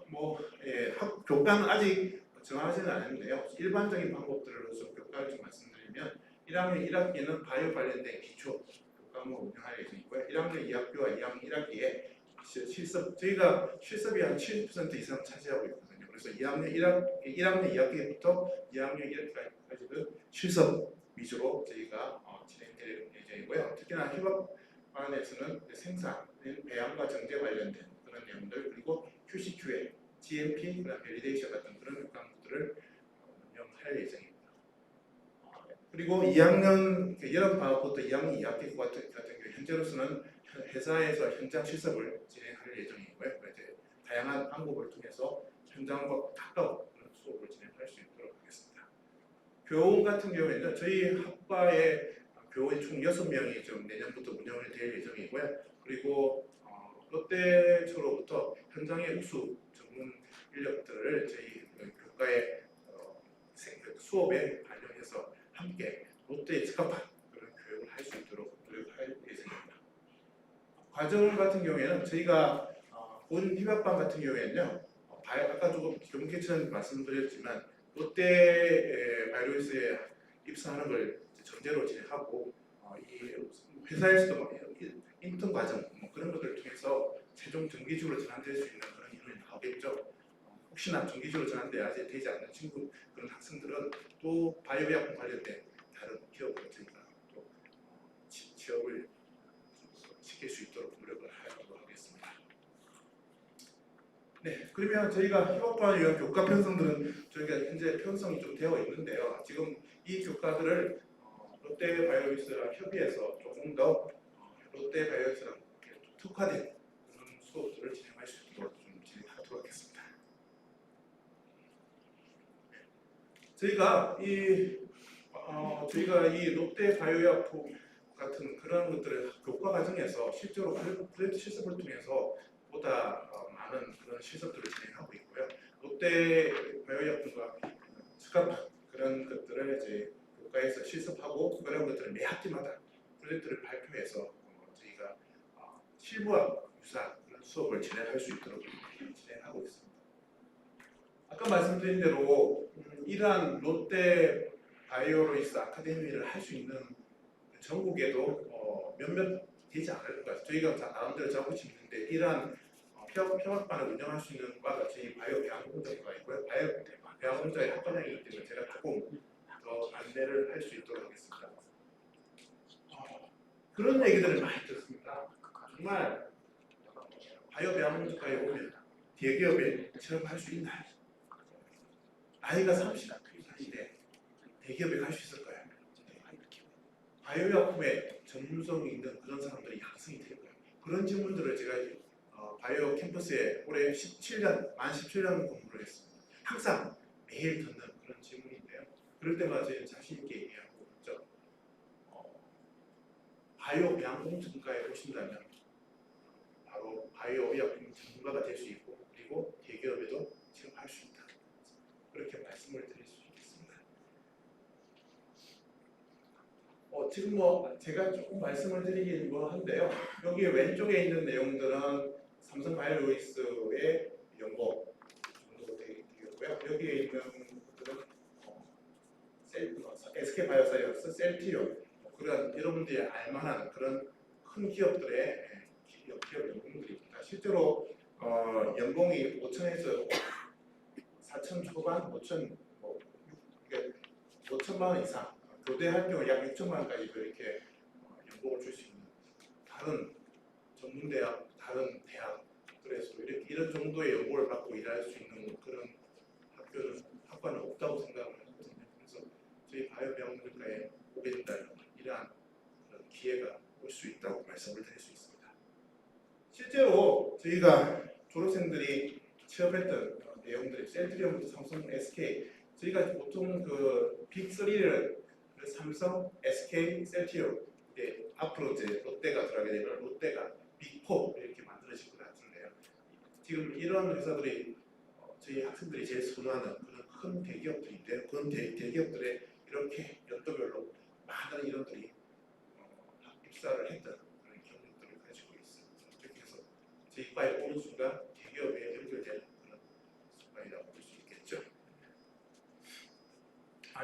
교과는 아직 정하지는 않았는데요. 일반적인 방법들로서 교과를 좀 말씀드리면 1학년 1학기는 바이오 관련된 기초 교과목을 운영할 예정이고요. 1학년 2학기와 2학년 1학기에 실습 저희가 실습이 한 70% 이상 차지하고 있거든요. 그래서 1학년 2학기부터 2학년 1학기까지는 실습 위주로 저희가 진행될 예정이고요. 특히나 휴학반에서는 생산, 배양과 정제 관련된 그런 내용들 그리고 QC/QA, GMP, 밸리데이션 같은 그런 과목들을 운영할 예정입니다. 그리고 2학년 여름방학부터 2학년 2학기 같은 경우 현재로서는 회사에서 현장 실습을 진행할 예정이고요. 이제 다양한 방법을 통해서 현장과 가까운 그런 수업을 진행할 수 있도록 하겠습니다. 교원 같은 경우에는 저희 학과의 교원이 총 6명이 좀 내년부터 운영을 될 예정이고요. 그리고 롯데 측으로부터 현장의 우수 전문 인력들을 저희 교과의 수업에 반영해서 함께 롯데에 적합한 그런 교육을 할 수 있도록 노력할 예정입니다. 과정 같은 경우에는 저희가 본 휴학반 같은 경우에는요 아까 조금 전에 말씀드렸지만 롯데 바이오로직스에 입사하는 걸 전제로 진행하고 이 회사에서도 인턴 과정 그런 것들을 통해서 최종 정규직으로 전환될 수 있는 그런 인원이 나오겠죠. 혹시나 정규직으로 전환돼야 되지 않는 친구 그런 학생들은 또 바이오의약품 관련된 다른 기업으로 저희가 또 취업을 시킬 수 있도록 노력을 하려고 하겠습니다. 네, 그러면 저희가 협업과에 의한 교과 편성들은 저희가 현재 편성이 좀 되어 있는데요. 지금 이 교과들을 롯데 바이오로직스랑 협의해서 조금 더 롯데 바이오로직스랑 특화된 그런 수업들을 진행할 수 있도록 좀 진행하도록 하겠습니다. 저희가 이 롯데 바이오약품 같은 그런 것들을 교과 과정에서 실제로 프로젝트 실습을 통해서 보다 많은 그런 실습들을 진행하고 있고요. 롯데 바이오약품과 스카프 그런 것들을 이제 교과에서 실습하고 그런 것들을 매 학기마다 프로젝트를 발표해서 저희가 실무와 유사한 그런 수업을 진행할 수 있도록 진행하고 있습니다. 아까 말씀드린 대로 이러한 롯데 바이오로직스 아카데미를 할 수 있는 전국에도 몇몇 되지 않을 것 같아요. 저희가 나름대로 자부심이 있는데 이러한 평학반을 운영할 수 있는 과가 저희 바이오 배양공정과가 있고요. 바이오 배양공정의 학과장이기 때문에 제가 조금 더 안내를 할 수 있도록 하겠습니다. 그런 얘기들을 많이 듣습니다. 정말 바이오 배양공정과에 오면 대기업에 취업할 수 있나요? 나이가 30, 40대 대기업에 갈 수 있을까요? 바이오약품에 전문성이 있는 그런 사람들이 양성이 될까요? 그런 질문들을 제가 바이오 캠퍼스에 올해 만 17년 근무를 했습니다. 항상 매일 듣는 그런 질문인데요. 그럴 때마다 저희는 자신 있게 얘기하고 있죠. 바이오 배양공정과에 오신다면 바로 바이오 의약품 전문가가 될 수 있고 그리고 대기업에도 취업할 수 있다. 그렇게 말씀을 드릴 수 있겠습니다. 지금 제가 조금 말씀을 드리긴 한데요. 여기 왼쪽에 있는 내용들은 삼성 바이오로직스의 연구 정도 되겠고요. 여기에 있는 것들은 SK 바이오사이언스, 셀티오 그런 여러분들이 알만한 그런 큰 기업들의 기업 연구들입니다. 실제로 연봉이 5천에서 4천 초반, 5천만 원 이상, 교대할 경우 약 6천만 원까지도 이렇게 연봉을 줄 수 있는 다른 전문대학, 다른 대학, 그래서 이런 정도의 연봉을 받고 일할 수 있는 그런 학과는 없다고 생각을 하거든요. 그래서 저희 바이오배양공정과에 오게 된다면 이러한 그런 기회가 올 수 있다고 말씀을 드릴 수 있습니다. 실제로 저희가 졸업생들이 취업했던 내용들이 셀트리온부터 삼성, SK 저희가 보통 그 빅3를 삼성, SK, 셀트리온 앞으로 이제 롯데가 들어가게 되면 롯데가 빅4 이렇게 만들어질 것 같은데요. 지금 이런 회사들이 저희 학생들이 제일 선호하는 그런 큰 대기업들인데요. 그런 대기업들에 이렇게 연도별로 많은 인원들이 입사를 했던 그런 경력들을 가지고 있습니다. 이렇게 해서 저희 과에 오는 순간 대기업에 연결되는 그런 순간이라고 볼 수 있겠죠.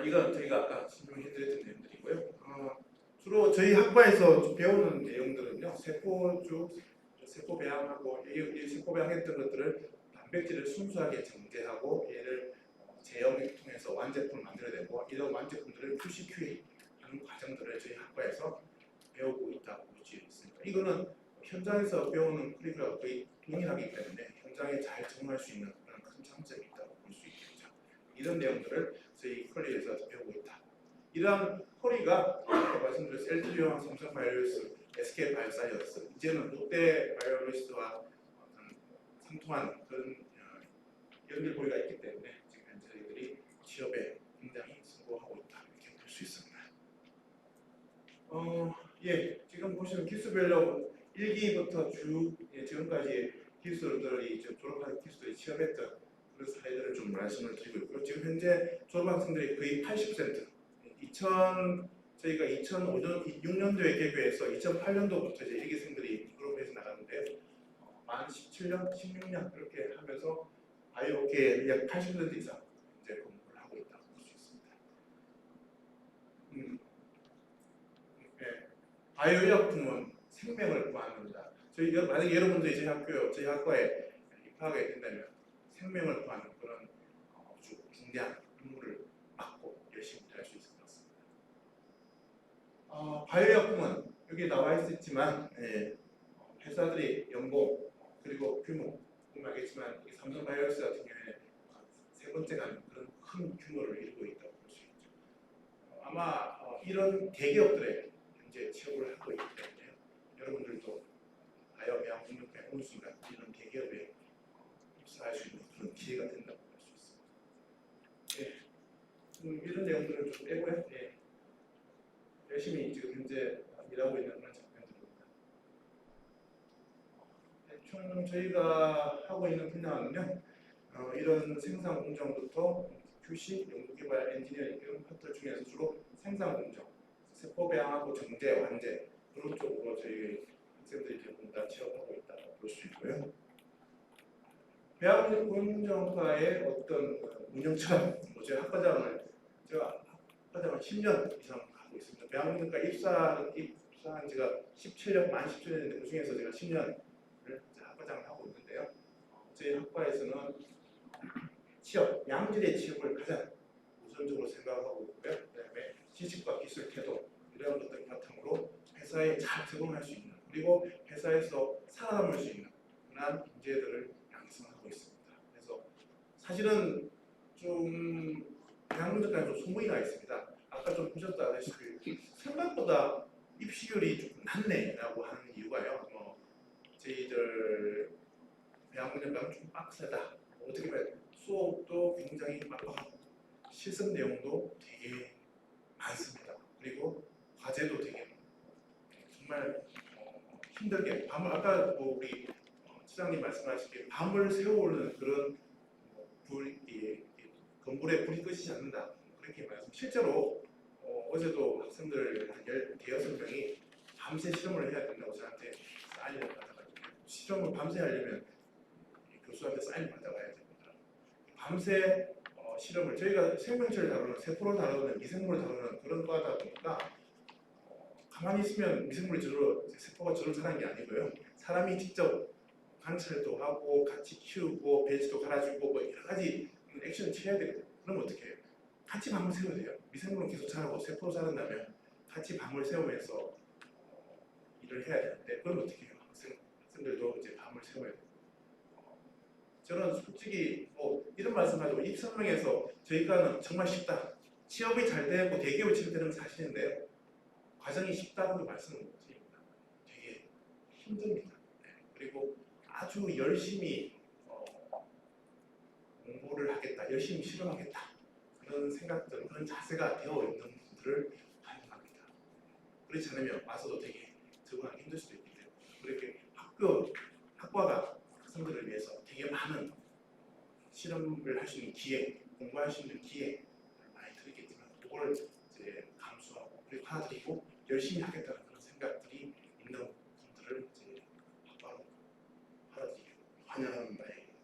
이건 저희가 아까 설명해드렸던 내용들이고요. 주로 저희 학과에서 배우는 내용들은요, 세포 배양하고 이 세포 배양했던 것들을 단백질을 순수하게 정제하고 얘를 제형을 통해서 완제품을 만들어내고 이런 완제품들을 QC/QA 하는 과정들을 저희 학과에서 배우고 있다고 볼 수 있습니다. 이거는 현장에서 배우는 커리큘럼과 거의 동일하기 때문에 현장에 잘 적응할 수 있는 그런 큰 장점이 있다고 볼 수 있겠죠. 이런 내용들을 저희 컬리에서 배우고 있다. 이러한 컬리가 말씀드린 셀트리온, 삼성 바이오로직스, SK 바이오사이언스 이제는 롯데 바이오로직스와 상통한 그런 연결고리가 있기 때문에 지금 저희들이 취업에 굉장히 성공하고 있다 이렇게 볼 수 있습니다. 지금 보시는 기수별로 1기부터 지금까지 기수들이 졸업한 기수들이 취업했던 그런 사례들을 좀 말씀을 드리고 있고요. 지금 현재 졸업학생들이 거의 80% 저희가 2006년도에 개교해서 2008년도부터 이제 1기생들이 졸업해서 나갔는데요. 만 17년, 16년 이렇게 하면서 바이오업계에 약 80% 이상 이제 근무를 하고 있다고 볼 수 있습니다. 네. 바이오의약품은 생명을 구합니다. 만약에 여러분들이 저희 학과에 입학하게 된다면 생명을 구하는 그런 아주 중대한 임무를 맡고 열심히 할 수 있을 것 같습니다. 바이오약품은 여기 나와 있었지만 회사들이 연봉 그리고 규모 보면 알겠지만 삼성바이오로스 같은 경우에 세 번째 가는 그런 큰 규모를 이루고 있다고 볼 수 있죠. 아마 이런 대기업들에 현재 취업을 하고 있기 때문에 여러분들도 바이오의학 능력에 어느 순간 이런 대기업에 입사할 수 있는 그런 기회가 된다고 볼 수 있습니다. 이런 내용들을 좀 빼고요. 열심히 지금 현재 일하고 있는 그런 장면들입니다. 대충 저희가 하고 있는 분야는요, 이런 생산 공정부터 QC, 연구개발, 엔지니어링 이런 파트 중에서 주로 생산 공정, 세포 배양하고 정제, 완제 그런 쪽으로 저희 학생들이 대부분 다 취업하고 있다고 볼 수 있고요. 배양 공정과의 어떤 운영처럼 제가 학과장을 10년 이상 하고 있습니다. 배양공정과 입사한 지가 17년, 만 17년인데 그 중에서 제가 10년을 학과장을 하고 있는데요. 저희 학과에서는 취업, 양질의 취업을 가장 우선적으로 생각하고 있고요. 그다음에 지식과 기술, 태도 이런 것들 바탕으로 회사에 잘 적응할 수 있는 그리고 회사에서 살아남을 수 있는 그런 인재들을 양성하고 있습니다. 그래서 사실은 좀 배양공정과에 좀 소문이가 있습니다. 아까 좀 보셨다시피 생각보다 입시율이 조금 낮네라고 하는 이유가요. 저희들 배양공정과는 좀 빡세다. 어떻게 보면 수업도 굉장히 빡빡하고 실습 내용도 되게 많습니다. 그리고 과제도 되게 정말 힘들게 밤을 아까 우리 시장님 말씀하시기에 밤을 새우는 그런 건물에 불이 끄시지 않는다 그렇게 말씀. 실제로 어제도 학생들 한 16명이 밤새 실험을 해야 된다고 저한테 사인을 받아가지고 실험을 밤새 하려면 교수한테 사인을 받아가야 됩니다. 밤새 실험을 저희가 생명체를 다루는 세포를 다루는 미생물을 다루는 그런 과다 보니까 가만히 있으면 미생물이 세포가 저를 사는 게 아니고요. 사람이 직접 관찰도 하고 같이 키우고 배지도 갈아주고 뭐 여러 가지 액션을 취해야 되거든요. 그럼 어떻게 해요? 같이 밤을 새워야 돼요. 미생물은 계속 자라고 세포로 자란다면 같이 밤을 새우면서 일을 해야 되는데 그럼 어떻게 해요? 학생들도 이제 밤을 새워야 돼요. 저는 솔직히 이런 말씀하고 입사명에서 저희과는 정말 쉽다. 취업이 잘 되고 대기업에 취업되는 건 사실인데요. 과정이 쉽다고 말씀을 못 드립니다. 되게 힘듭니다. 그리고 아주 열심히 공부를 하겠다, 열심히 실험하겠다 그런 생각들, 그런 자세가 되어 있는 분들을 환영합니다. 그렇지 않으면 와서도 되게 적응하기 힘들 수도 있기 때문에 그렇게 학과가 학생들을 위해서 되게 많은 실험을 할 수 있는 기회, 공부할 수 있는 기회 많이 드리겠지만 그걸 이제 감수하고 그리고 받아들이고 열심히 하겠다는 그런 생각들이 있는 분들을 이제 학과로 받아들이고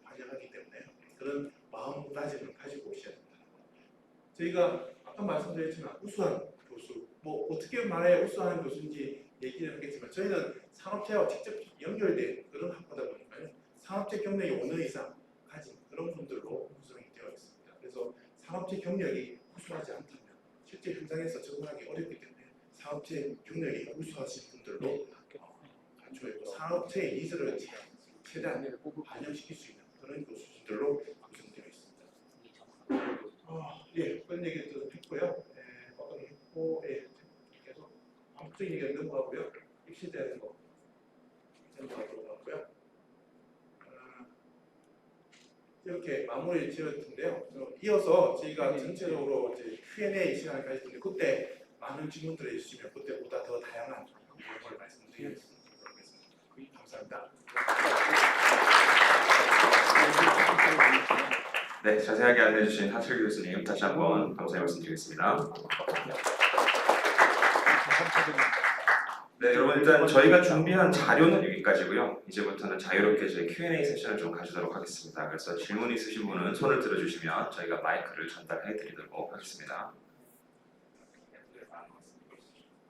환영하기 때문에 그런 마음가짐을 가지고 오셔야 된다. 저희가 아까 말씀드렸지만 우수한 교수, 뭐 어떻게 말해야 우수한 교수인지 얘기를 하겠지만 저희는 산업체와 직접 연결된 그런 학과다 보니까요. 산업체 경력이 5년 이상 가진 그런 분들로 구성이 되어 있습니다. 그래서 산업체 경력이 우수하지 않다면 실제 현장에서 적응하기 어렵기 때문에 산업체 경력이 우수하신 분들로 갖추어 있고 산업체의 니즈를 최대한 반영시킬 수 있는 그런 교수진들로 구성되어 있습니다. 그런 얘기 좀 했고요. 계속 암묵적인 얘기가 넘어가고요. 입시에 대한 거 넘어가도록 하고요. 이렇게 마무리를 지을 텐데요. 이어서 저희가 전체적으로 이제 Q&A 시간을 가질 텐데 그때 많은 질문들을 해주시면 그때보다 더 다양한 내용을 말씀드리겠습니다. 감사합니다. 네, 자세하게 안내해주신 하철 교수님 다시 한번 감사의 말씀드리겠습니다. 네, 여러분 일단 저희가 준비한 자료는 여기까지고요. 이제부터는 자유롭게 저희 Q&A 세션을 좀 가지도록 하겠습니다. 그래서 질문 있으신 분은 손을 들어주시면 저희가 마이크를 전달해드리도록 하겠습니다.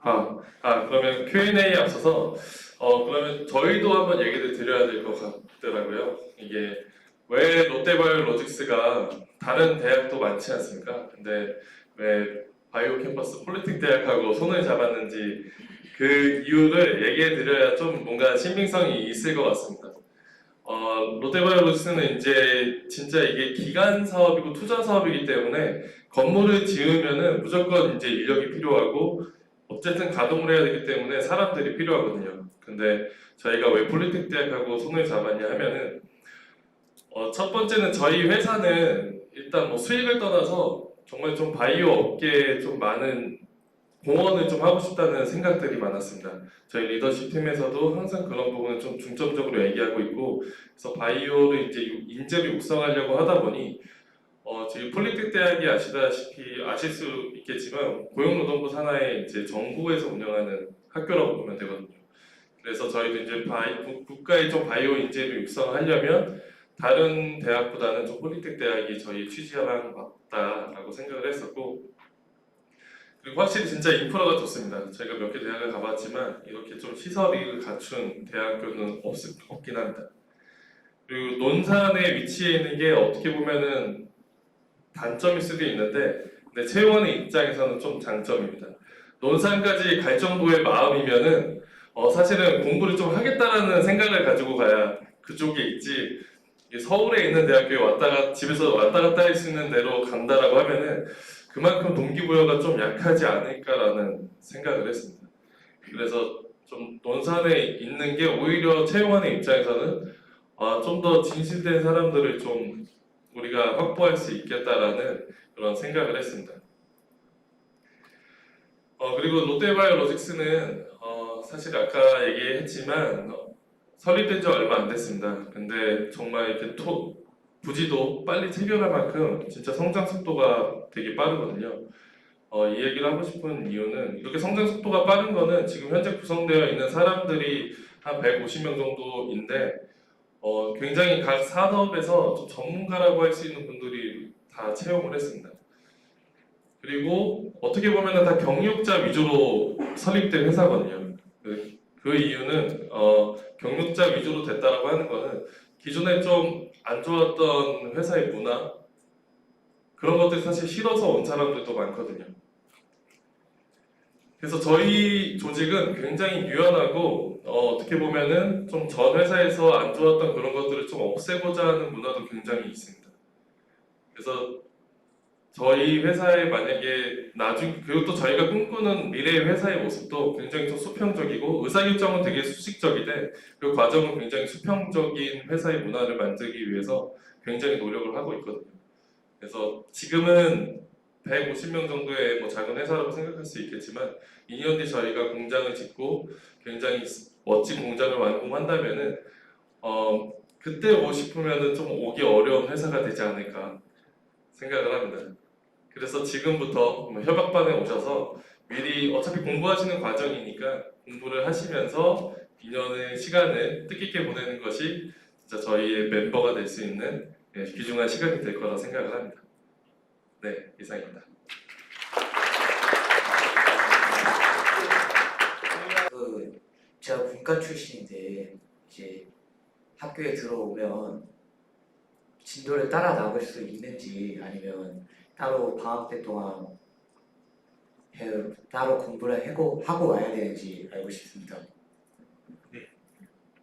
그러면 Q&A에 앞서서 그러면 저희도 한번 얘기를 드려야 될 것 같더라고요. 이게 왜 롯데바이오로직스가 다른 대학도 많지 않습니까? 근데 왜 바이오 캠퍼스 폴리텍 대학하고 손을 잡았는지 그 이유를 얘기해 드려야 좀 뭔가 신빙성이 있을 것 같습니다. 롯데바이오로직스는 이제 진짜 이게 기간 사업이고 투자 사업이기 때문에 건물을 지으면은 무조건 이제 인력이 필요하고 어쨌든 가동을 해야 되기 때문에 사람들이 필요하거든요. 근데 저희가 왜 폴리텍 대학하고 손을 잡았냐 하면은 첫 번째는 저희 회사는 일단 뭐 수익을 떠나서 정말 좀 바이오 업계에 좀 많은 공헌을 좀 하고 싶다는 생각들이 많았습니다. 저희 리더십 팀에서도 항상 그런 부분을 좀 중점적으로 얘기하고 있고, 그래서 바이오를 이제 인재를 육성하려고 하다 보니 저희 폴리텍 대학이 아실 수 있겠지만 고용노동부 산하의 이제 정부에서 운영하는 학교라고 보면 되거든요. 그래서 저희도 이제 국가의 좀 바이오 인재를 육성하려면 다른 대학보다는 좀 폴리텍 대학이 저희 취지랑 맞다라고 생각을 했었고, 그리고 확실히 진짜 인프라가 좋습니다. 저희가 몇 개 대학을 가봤지만 이렇게 좀 시설이 갖춘 대학교는 없긴 합니다. 그리고 논산에 위치해 있는 게 어떻게 보면은 단점일 수도 있는데, 근데 채용하는 입장에서는 좀 장점입니다. 논산까지 갈 정도의 마음이면은 사실은 공부를 좀 하겠다라는 생각을 가지고 가야 그쪽에 있지. 이게 서울에 있는 대학교에 집에서 왔다 갔다 할 수 있는 대로 간다라고 하면은 그만큼 동기부여가 좀 약하지 않을까라는 생각을 했습니다. 그래서 좀 논산에 있는 게 오히려 채용하는 입장에서는 좀 더 진실된 사람들을 좀 우리가 확보할 수 있겠다라는 그런 생각을 했습니다. 그리고 롯데바이오로직스는 사실 아까 얘기했지만 설립된 지 얼마 안 됐습니다. 근데 정말 이렇게 부지도 빨리 체결할 만큼 진짜 성장 속도가 되게 빠르거든요. 이 얘기를 하고 싶은 이유는 이렇게 성장 속도가 빠른 거는 지금 현재 구성되어 있는 사람들이 한 150명 정도인데 굉장히 각 산업에서 좀 전문가라고 할 수 있는 분들이 다 채용을 했습니다. 그리고 어떻게 보면 다 경력자 위주로 설립된 회사거든요. 그 이유는 경력자 위주로 됐다라고 하는 거는 기존에 좀 안 좋았던 회사의 문화 그런 것들이 사실 싫어서 온 사람들도 많거든요. 그래서 저희 조직은 굉장히 유연하고 어떻게 보면은 좀 전 회사에서 안 좋았던 그런 것들을 좀 없애고자 하는 문화도 굉장히 있습니다. 그래서 저희 회사에 만약에 그리고 또 저희가 꿈꾸는 미래의 회사의 모습도 굉장히 좀 수평적이고 의사결정은 되게 수직적인데 그 과정은 굉장히 수평적인 회사의 문화를 만들기 위해서 굉장히 노력을 하고 있거든요. 그래서 지금은 150명 정도의 뭐 작은 회사라고 생각할 수 있겠지만 2년 뒤 저희가 공장을 짓고 굉장히 멋진 공장을 완공한다면은 그때 오고 싶으면은 좀 오기 어려운 회사가 되지 않을까 생각을 합니다. 그래서 지금부터 협약반에 오셔서 미리 어차피 공부하시는 과정이니까 공부를 하시면서 2년의 시간을 뜻깊게 보내는 것이 진짜 저희의 멤버가 될 수 있는 귀중한 시간이 될 거라 생각을 합니다. 네, 이상입니다. 제가 문과 출신인데 이제 학교에 들어오면 진도를 따라 나갈 수 있는지 아니면 따로 방학 때 동안 따로 공부를 하고 와야 되는지 알고 싶습니다.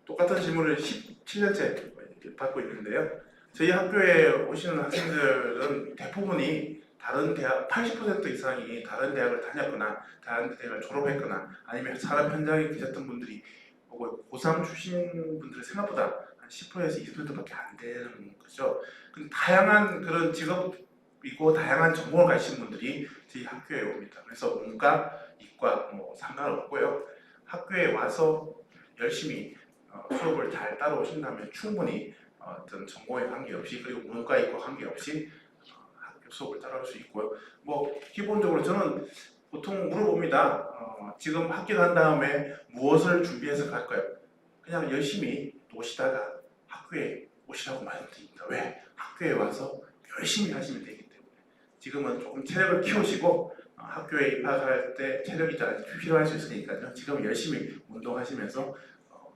똑같은 질문을 17년째 받고 있는데요. 저희 학교에 오시는 학생들은 대부분이 다른 대학 80% 이상이 다른 대학을 다녔거나 다른 대학을 졸업했거나 아니면 산업 현장에 계셨던 분들이 오고 고3 출신 분들이 생각보다 한 10%에서 20%밖에 안 되는 거죠. 근데 다양한 그런 직업이고 다양한 전공을 가신 분들이 저희 학교에 옵니다. 그래서 문과, 이과 뭐 상관없고요. 학교에 와서 열심히 수업을 잘 따라오신다면 충분히 어떤 전공에 관계없이 그리고 문과, 이과 관계없이 학교 수업을 따라올 수 있고요. 뭐 기본적으로 저는 보통 물어봅니다. 지금 학교 간 다음에 무엇을 준비해서 갈 거예요? 그냥 열심히 노시다가 학교에 오시라고 말씀드립니다. 왜? 학교에 와서 열심히 하시면 되기 때문에. 지금은 조금 체력을 키우시고 학교에 입학할 때 체력이 잘 필요할 수 있으니까요. 지금 열심히 운동하시면서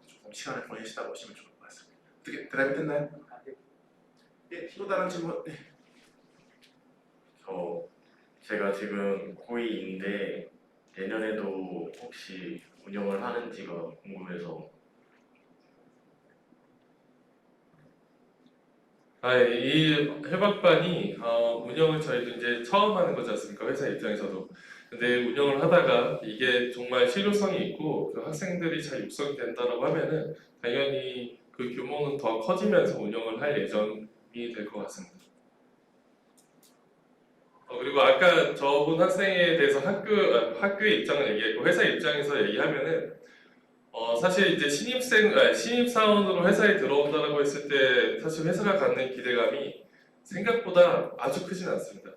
조금 시간을 보내시다 보시면 좋을 것 같습니다. 어떻게 대답이 됐나요? 예, 또 다른 질문. 네. 제가 지금 고2인데 내년에도 혹시 운영을 하는지가 궁금해서. 이 해박반이 운영을 저희도 이제 처음 하는 거지 않습니까? 회사 입장에서도. 근데 운영을 하다가 이게 정말 실효성이 있고 그 학생들이 잘 육성이 된다라고 하면은 당연히 그 규모는 더 커지면서 운영을 할 예정이 될 것 같습니다. 그리고 아까 저분 학생에 대해서 학교의 입장을 얘기했고 회사 입장에서 얘기하면은 사실 이제 신입사원으로 회사에 들어온다라고 했을 때 사실 회사가 갖는 기대감이 생각보다 아주 크진 않습니다.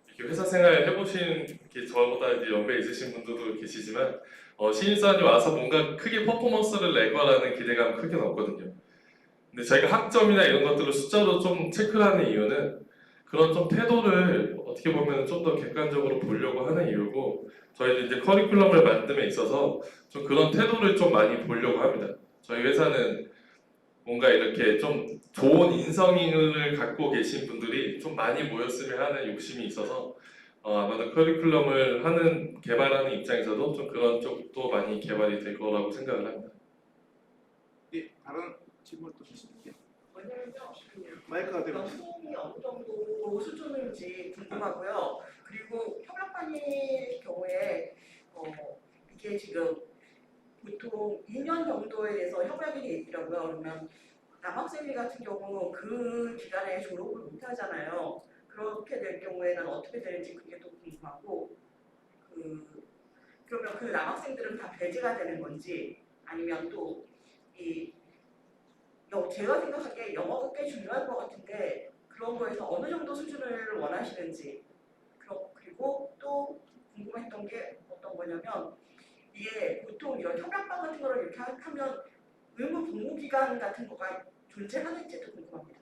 이렇게 회사 생활 해보신 저보다 이제 연배 있으신 분들도 계시지만 신입사원이 와서 뭔가 크게 퍼포먼스를 낼 거라는 기대감은 크게 없거든요. 근데 저희가 학점이나 이런 것들을 숫자로 좀 체크를 하는 이유는 그런 좀 태도를 어떻게 보면 좀 더 객관적으로 보려고 하는 이유고 저희도 이제 커리큘럼을 만듦에 있어서 좀 그런 태도를 좀 많이 보려고 합니다. 저희 회사는 뭔가 이렇게 좀 좋은 인성을 갖고 계신 분들이 좀 많이 모였으면 하는 욕심이 있어서 아마도 커리큘럼을 개발하는 입장에서도 좀 그런 쪽도 많이 개발이 될 거라고 생각을 합니다. 예, 다른 질문 또 주시면 왜냐면요, 마이크가 되면 연봉이 어느 정도 수준인지 궁금하고요. 그리고 협력반의 경우에 이게 지금 보통 2년 정도에 대해서 협약이 돼 있더라고요. 그러면 남학생들 같은 경우 그 기간에 졸업을 못 하잖아요. 그렇게 될 경우에는 어떻게 되는지 그게 또 궁금하고, 그러면 그 남학생들은 다 배제가 되는 건지 아니면 또 제가 생각하기에 영어가 꽤 중요할 것 같은데 그런 거에서 어느 정도 수준을 원하시는지, 그리고 또 궁금했던 게 어떤 거냐면 이게 보통 이런 협약반 같은 거를 이렇게 하면 의무 복무 기간 같은 거가 존재하는지도 궁금합니다.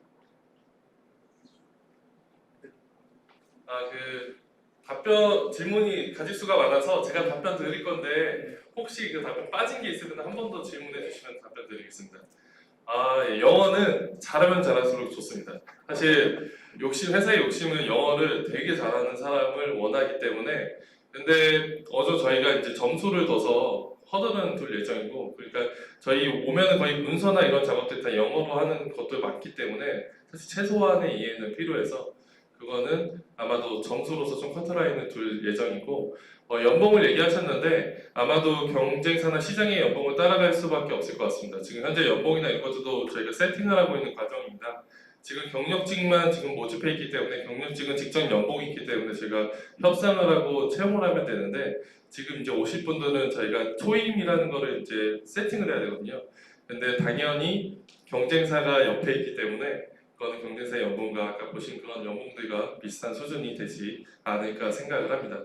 질문이 가짓수가 많아서 제가 답변 드릴 건데 혹시 그 답변 빠진 게 있으면 한 번 더 질문해 주시면 답변 드리겠습니다. 예, 영어는 잘하면 잘할수록 좋습니다. 사실 회사의 욕심은 영어를 되게 잘하는 사람을 원하기 때문에 근데 저희가 이제 점수를 둬서 허들은 둘 예정이고 그러니까 저희 오면은 거의 문서나 이런 작업들 다 영어로 하는 것들 많기 때문에 사실 최소한의 이해는 필요해서 그거는 아마도 점수로서 좀 커트라인을 둘 예정이고 연봉을 얘기하셨는데 아마도 경쟁사나 시장의 연봉을 따라갈 수밖에 없을 것 같습니다. 지금 현재 연봉이나 이런 것들도 저희가 세팅을 하고 있는 과정입니다. 지금 경력직만 지금 모집해 있기 때문에 경력직은 직접 연봉이 있기 때문에 제가 협상을 하고 채용을 하면 되는데 지금 이제 오실 분들은 저희가 초임이라는 거를 이제 세팅을 해야 되거든요. 근데 당연히 경쟁사가 옆에 있기 때문에 그거는 경쟁사 연봉과 아까 보신 그런 연봉들과 비슷한 수준이 되지 않을까 생각을 합니다.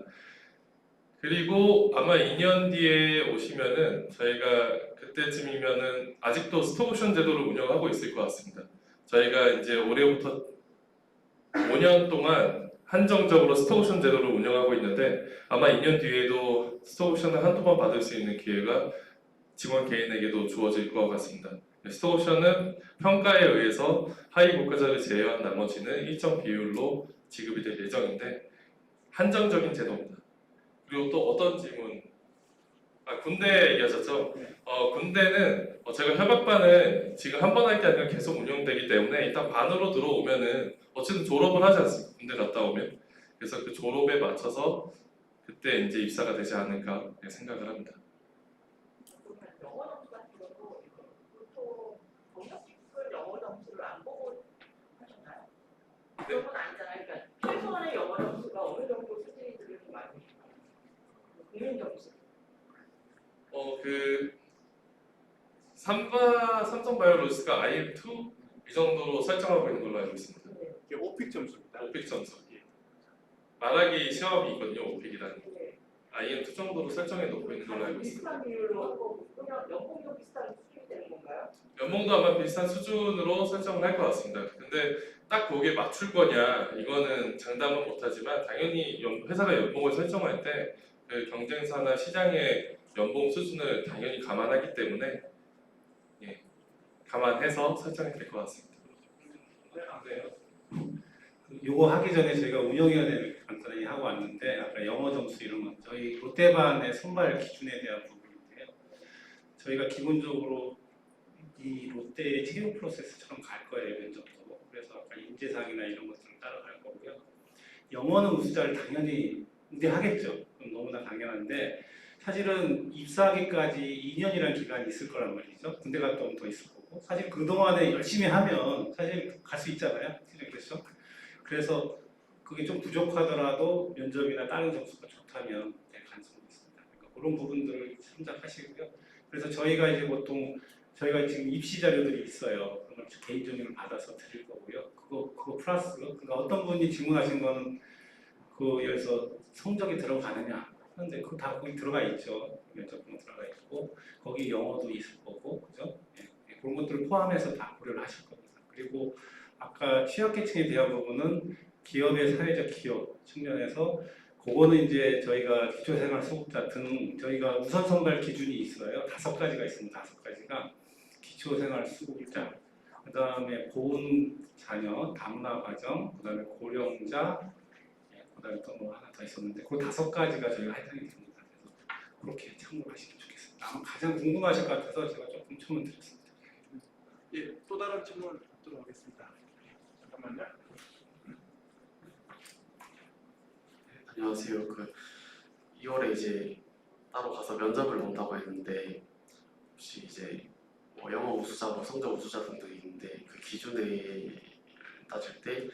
그리고 아마 2년 뒤에 오시면은 저희가 그때쯤이면은 아직도 스톡옵션 제도를 운영하고 있을 것 같습니다. 저희가 이제 올해부터 5년 동안 한정적으로 스톡옵션 제도를 운영하고 있는데 아마 2년 뒤에도 스톡옵션을 한두 번 받을 수 있는 기회가 직원 개인에게도 주어질 것 같습니다. 스톡옵션은 평가에 의해서 하위 국가자를 제외한 나머지는 일정 비율로 지급이 될 예정인데 한정적인 제도입니다. 그리고 또 어떤 질문? 군대 얘기하셨죠? 군대는 제가 협약반은 지금 한 번 할 게 아니라 계속 운영되기 때문에 일단 반으로 들어오면은 어쨌든 졸업을 하지 않습니까? 군대 갔다 오면. 그래서 그 졸업에 맞춰서 그때 이제 입사가 되지 않을까 생각을 합니다. 그러면 영어 점수 같은 경우도 보통 경력직은 영어 점수를 안 보고 하셨나요? 그런 건 아니잖아요. 그러니까 최소한의 영어 점수가 어느 정도 수준인지를 좀 알고 싶어요. 국민 점수. 삼성바이오로직스가 IM2 이 정도로 설정하고 있는 걸로 알고 있습니다. 이게 오픽 점수입니다. 오픽 점수. 말하기 시험이 있거든요. 오픽이라는. 네. IM2 정도로 설정해 놓고 있는 걸로 알고 있습니다. 비슷한 비율로 하고 그냥 연봉도 비슷한 수준이 되는 건가요? 연봉도 아마 비슷한 수준으로 설정을 할 것 같습니다. 근데 딱 거기에 맞출 거냐 이거는 장담은 못하지만 당연히 회사가 연봉을 설정할 때 그 경쟁사나 시장의 연봉 수준을 당연히 감안하기 때문에 예, 감안해서 설정이 될 것 같습니다. 네. 요거 하기 전에 저희가 운영위원회를 간단히 하고 왔는데 아까 영어 점수 이런 건 저희 롯데반의 선발 기준에 대한 부분인데요. 저희가 기본적으로 이 롯데의 채용 프로세스처럼 갈 거예요, 면접도. 그래서 아까 인재상이나 이런 것들을 따라갈 거고요. 영어는 우수자를 당연히 우대하겠죠. 그건 너무나 당연한데 사실은 입사하기까지 2년이라는 기간이 있을 거란 말이죠. 군대 갔다 오면 더 있을 거고 사실 그동안에 열심히 하면 사실 갈 수 있잖아요. 그렇죠? 그래서 그게 좀 부족하더라도 면접이나 다른 점수가 좋다면 될 가능성이 있습니다. 그러니까 그런 부분들을 참작하시고요. 그래서 저희가 이제 보통 저희가 지금 입시 자료들이 있어요. 그걸 개인 정보를 받아서 드릴 거고요. 그거 플러스 그러니까 어떤 분이 질문하신 거는 그 여기서 성적이 들어가느냐 하는데 그거 다 거기 들어가 있죠. 면접도 들어가 있고 거기 영어도 있을 거고 그죠? 예, 그런 것들을 포함해서 다 고려를 하실 겁니다. 그리고 아까 취약계층에 대한 부분은 기업의 사회적 기업 측면에서 그거는 이제 저희가 기초생활수급자 등 저희가 우선 선발 기준이 있어요. 5가지가 있습니다. 5가지가 기초생활수급자, 그 다음에 고은 자녀, 다문화 가정, 그 다음에 고령자, 그 다음에 또 뭐 하나 더 있었는데 그 5가지가 저희가 해당이 됩니다. 그래서 그렇게 참고하시면 좋겠습니다. 아마 가장 궁금하실 것 같아서 제가 조금 첨언 드렸습니다. 예, 또 다른 질문 받도록 하겠습니다. 잠깐만요. 안녕하세요. 2월에 이제 따로 가서 면접을 본다고 했는데 혹시 이제 뭐 영어 우수자, 뭐 성적 우수자 등등 있는데 그 기준에 따질 때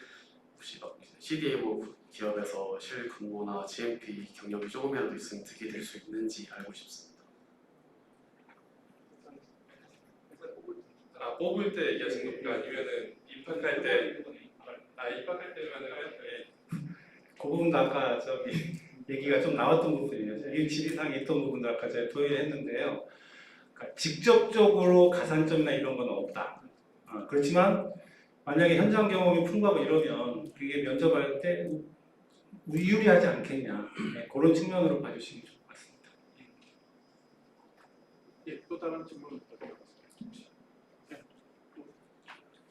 혹시 막 CDMO 기업에서 실근무나 GMP 경력이 조금이라도 있으면 득이 될 수 있는지 알고 싶습니다. 아 뽑을 때 얘기하신 겁니까? 아니면은 입학할 때? 입학할 때면은 그 부분도 아까 저기 얘기가 좀 나왔던 부분이에요. 이 질의상에 있던 부분도 아까 제가 토의를 했는데요. 그러니까 직접적으로 가산점이나 이런 건 없다. 그렇지만 만약에 현장 경험이 풍부하고 이러면 그게 면접할 때 유리하지 않겠냐. 네, 그런 측면으로 봐주시면 좋을 것 같습니다. 예, 또 다른 질문 받도록 하겠습니다.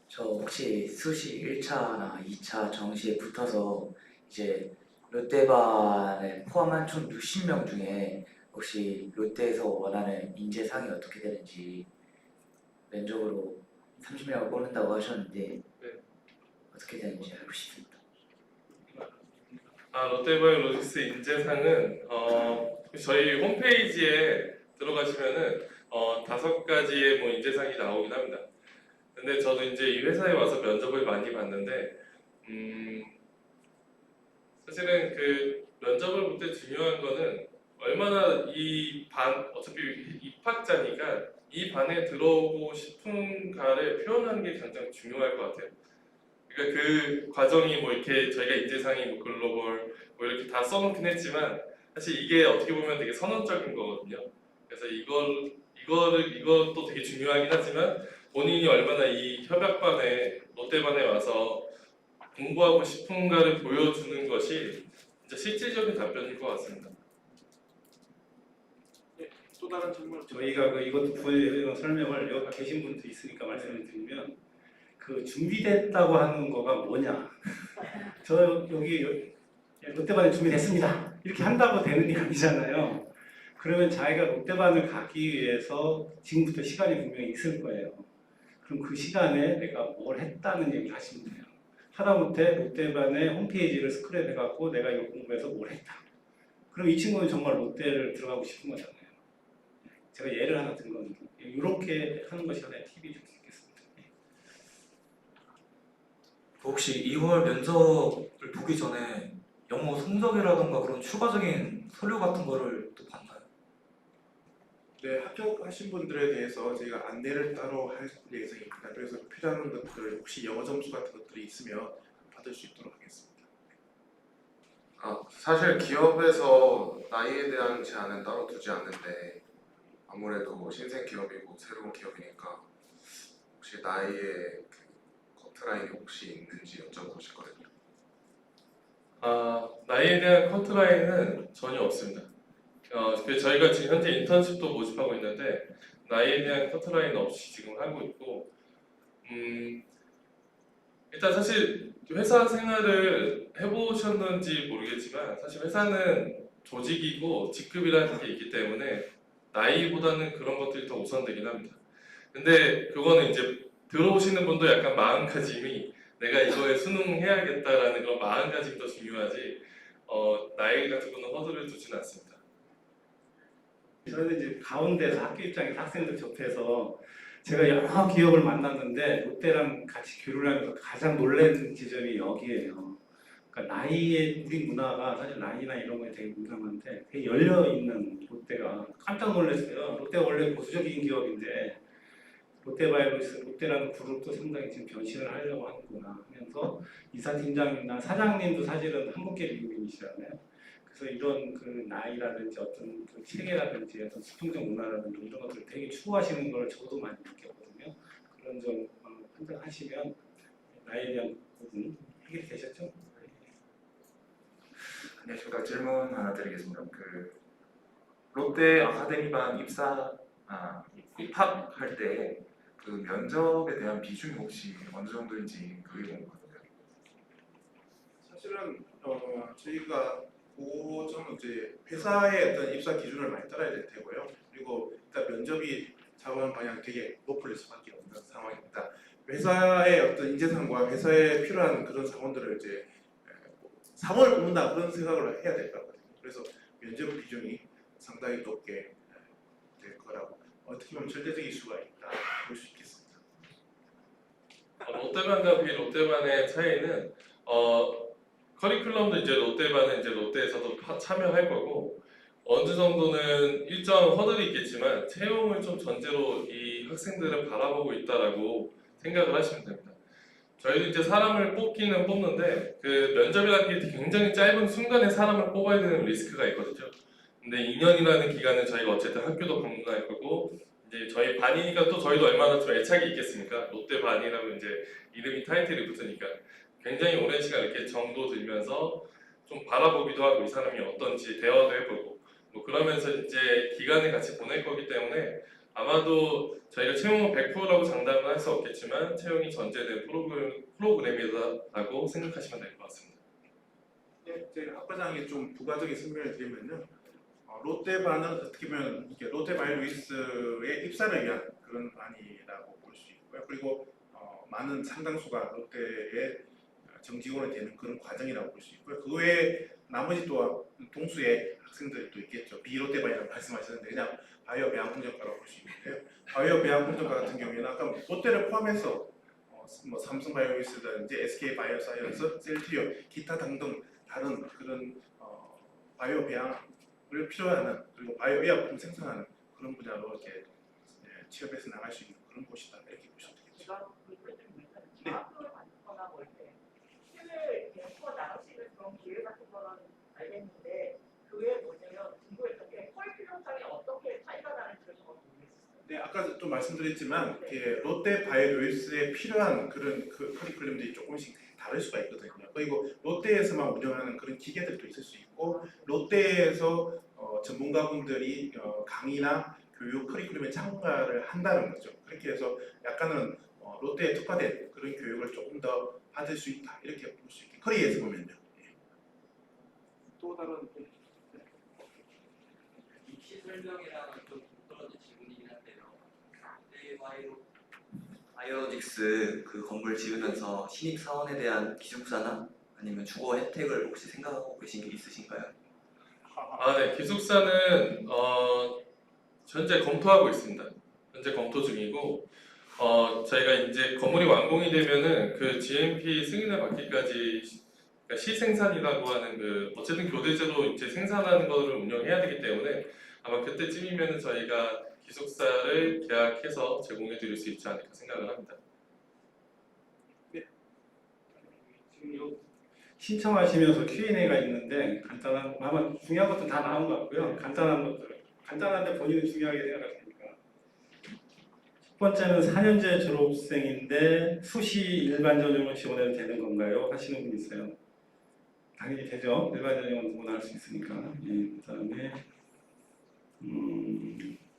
저 혹시 수시 1차나 2차 정시에 붙어서 이제 롯데반을 포함한 총 60명 중에 혹시 롯데에서 원하는 인재상이 어떻게 되는지 면접으로 30명을 뽑는다고 하셨는데 네. 어떻게 되는지 알고 싶습니다. 롯데바이오로직스 인재상은 저희 홈페이지에 들어가시면은 5가지의 뭐 인재상이 나오긴 합니다. 근데 저도 이제 이 회사에 와서 면접을 많이 봤는데 사실은 그 면접을 볼 때 중요한 거는 얼마나 이 반 어차피 입학자니까 이 반에 들어오고 싶은가를 표현하는 게 가장 중요할 것 같아요. 그러니까 그 과정이 뭐 이렇게 저희가 인재상이 뭐 글로벌 뭐 이렇게 다 써놓긴 했지만 사실 이게 어떻게 보면 되게 선언적인 거거든요. 그래서 이것도 되게 중요하긴 하지만 본인이 얼마나 이 협약반에 롯데반에 와서 공부하고 싶은가를 보여주는 것이 진짜 실질적인 답변일 것 같습니다. 예, 또 다른 질문. 저희가 이것도 부연 설명을 여기 계신 분도 있으니까 말씀을 드리면 그 준비됐다고 하는 거가 뭐냐? 저 여기 롯데반에 준비됐습니다. 이렇게 한다고 되는 게 아니잖아요. 그러면 자기가 롯데반을 가기 위해서 지금부터 시간이 분명히 있을 거예요. 그럼 그 시간에 내가 뭘 했다는 얘기 하시면 돼요. 하다못해 롯데반의 홈페이지를 스크랩해갖고 내가 이거 공부해서 뭘 했다. 그럼 이 친구는 정말 롯데를 들어가고 싶은 거잖아요. 제가 예를 하나 든 겁니다. 이렇게 하는 것이 하나의 팁이 될 수 있겠습니다. 혹시 2월 면접을 보기 전에 영어 성적이라던가 그런 추가적인 서류 같은 거를 또 봤나요? 네, 합격하신 분들에 대해서 저희가 안내를 따로 할 예정입니다. 그래서 필요한 것들 혹시 영어 점수 같은 것들이 있으면 받을 수 있도록 하겠습니다. 사실 기업에서 나이에 대한 제한은 따로 두지 않는데 아무래도 신생 기업이고 새로운 기업이니까 혹시 나이에 그 커트라인이 혹시 있는지 여쭤보고 싶거든요. 나이에 대한 커트라인은 전혀 없습니다. 저희가 지금 현재 인턴십도 모집하고 있는데 나이에 대한 커트라인 없이 지금 하고 있고, 일단 사실 회사 생활을 해보셨는지 모르겠지만 사실 회사는 조직이고 직급이라는 게 있기 때문에 나이보다는 그런 것들이 더 우선되긴 합니다. 근데 그거는 이제 들어오시는 분도 약간 마음가짐이 내가 이거에 순응해야겠다라는 그런 마음가짐이 더 중요하지 나이 같은 거는 허들을 두지는 않습니다. 저희는 이제 가운데서 학교 입장에서 학생들 접해서 제가 여러 기업을 만났는데 롯데랑 같이 교류를 하면서 가장 놀란 지점이 여기에요. 그러니까 나이에 우리 문화가 사실 나이나 이런 거에 되게 민감한데 되게 열려 있는 롯데가 깜짝 놀랐어요. 롯데가 원래 보수적인 기업인데 롯데바이오로스 롯데라는 그룹도 상당히 지금 변신을 하려고 하는구나 하면서 이사팀장이나 사장님도 사실은 한국계 미국인이시잖아요. 그래서 이런 그 나이라든지 어떤 그 체계라든지 어떤 수평적 문화라든지 이런 것들을 되게 추구하시는 걸 저도 많이 느꼈거든요. 그런 점 판단하시면 나이에 대한 부분 해결이 되셨죠? 네, 제가 질문 하나 드리겠습니다. 롯데 아카데미반 입학할 때 그 면접에 대한 비중이 혹시 어느 정도인지 그게 궁금합니다. 사실은 저희가 그 점은 이제 회사의 어떤 입사 기준을 많이 따라야 될 테고요. 그리고 일단 면접이 자원 방향 되게 높을 수밖에 없는 상황입니다. 회사의 어떤 인재상과 회사에 필요한 그런 자원들을 이제 사원을 뽑는다 그런 생각을 해야 될 것 같거든요. 그래서 면접 비중이 상당히 높게 될 거라고 어떻게 보면 절대적인 수가 있다 볼 수 있겠습니다. 롯데반과 비롯데반의 차이는 커리큘럼도 이제 롯데반은 이제 롯데에서도 참여할 거고 어느 정도는 일정 허들이 있겠지만 채용을 좀 전제로 이 학생들을 바라보고 있다라고 생각을 하시면 됩니다. 저희도 이제 사람을 뽑기는 뽑는데 그 면접이라는 게 굉장히 짧은 순간에 사람을 뽑아야 되는 리스크가 있거든요. 근데 2년이라는 기간은 저희가 어쨌든 학교도 방문할 거고 이제 저희 반이니까 또 저희도 얼마나 좀 애착이 있겠습니까? 롯데 반이라고 이제 이름이 타이틀이 붙으니까 굉장히 오랜 시간 이렇게 정도 들면서 좀 바라보기도 하고 이 사람이 어떤지 대화도 해보고 뭐 그러면서 이제 기간을 같이 보낼 거기 때문에 아마도 저희가 채용은 100%라고 장담은 할 수 없겠지만 채용이 전제된 프로그램이라고 생각하시면 될 것 같습니다. 네, 제가 학과장에 좀 부가적인 설명을 드리면요. 롯데반은 어떻게 보면 이게 롯데바이오로스의 입사를 위한 그런 반이라고 볼 수 있고요. 그리고 많은 상당수가 롯데의 정직원이 되는 그런 과정이라고 볼 수 있고요. 그 외에 나머지 또 동수의 학생들이 또 있겠죠. 비롯데반이라고 말씀하셨는데 그냥 바이오 배양공정과라고 볼 수 있는데요. 바이오 배양공정과 같은 경우에는 아까 롯데를 포함해서 뭐 삼성바이오로스라든지 SK바이오사이언스, 셀트리온, 기타 등등 다른 그런 바이오 배양을 필요하는 그리고 바이오 의약품 생산하는 그런 분야로 이렇게 취업해서 나갈 수 있는 그런 곳이다 이렇게 보시면 되겠죠. 제가 네. 학교를 만들거나 뭐 이렇게 해외 투어 나갈 수 있는 그런 기회 같은 거는 알겠는데 그 외에 뭐냐면 궁금했던 게 커리큘럼상에 어떻게 차이가 나는지를 정확히 모르겠어요. 네, 아까 또 말씀드렸지만 롯데 바이오로스에 필요한 그런 커리큘럼들이 조금씩 다를 수가 있거든요. 그리고 롯데에서만 운영하는 그런 기계들도 있을 수 있고 롯데에서 전문가분들이 강의나 교육 커리큘럼에 참가를 한다는 거죠. 그렇게 해서 약간은 롯데에 특화된 그런 교육을 조금 더 받을 수 있다 이렇게 볼 수 있게 커리에서 보면요. 또 다른 입시 설명이랑은 좀 동떨어진 질문이긴 한데요. 바이오로직스 그 건물 지으면서 신입 사원에 대한 기숙사나 아니면 주거 혜택을 혹시 생각하고 계신 게 있으신가요? 네, 기숙사는 현재 검토하고 있습니다. 현재 검토 중이고 저희가 이제 건물이 완공이 되면은 그 GMP 승인을 받기까지 그러니까 시생산이라고 하는 그 어쨌든 교대제로 이제 생산하는 거를 운영해야 되기 때문에 아마 그때쯤이면은 저희가 기숙사를 계약해서 제공해 드릴 수 있지 않을까 생각을 합니다. 네. 지금 요 신청하시면서 Q&A가 있는데 간단한 아마 중요한 것도 다 나온 것 같고요. 간단한 것들 간단한데 본인은 중요하게 생각할 테니까. 첫 번째는 4년제 졸업생인데 수시 일반 전형을 지원해도 되는 건가요? 하시는 분 있어요. 당연히 되죠. 일반 전형은 누구나 할 수 있으니까. 예, 그다음에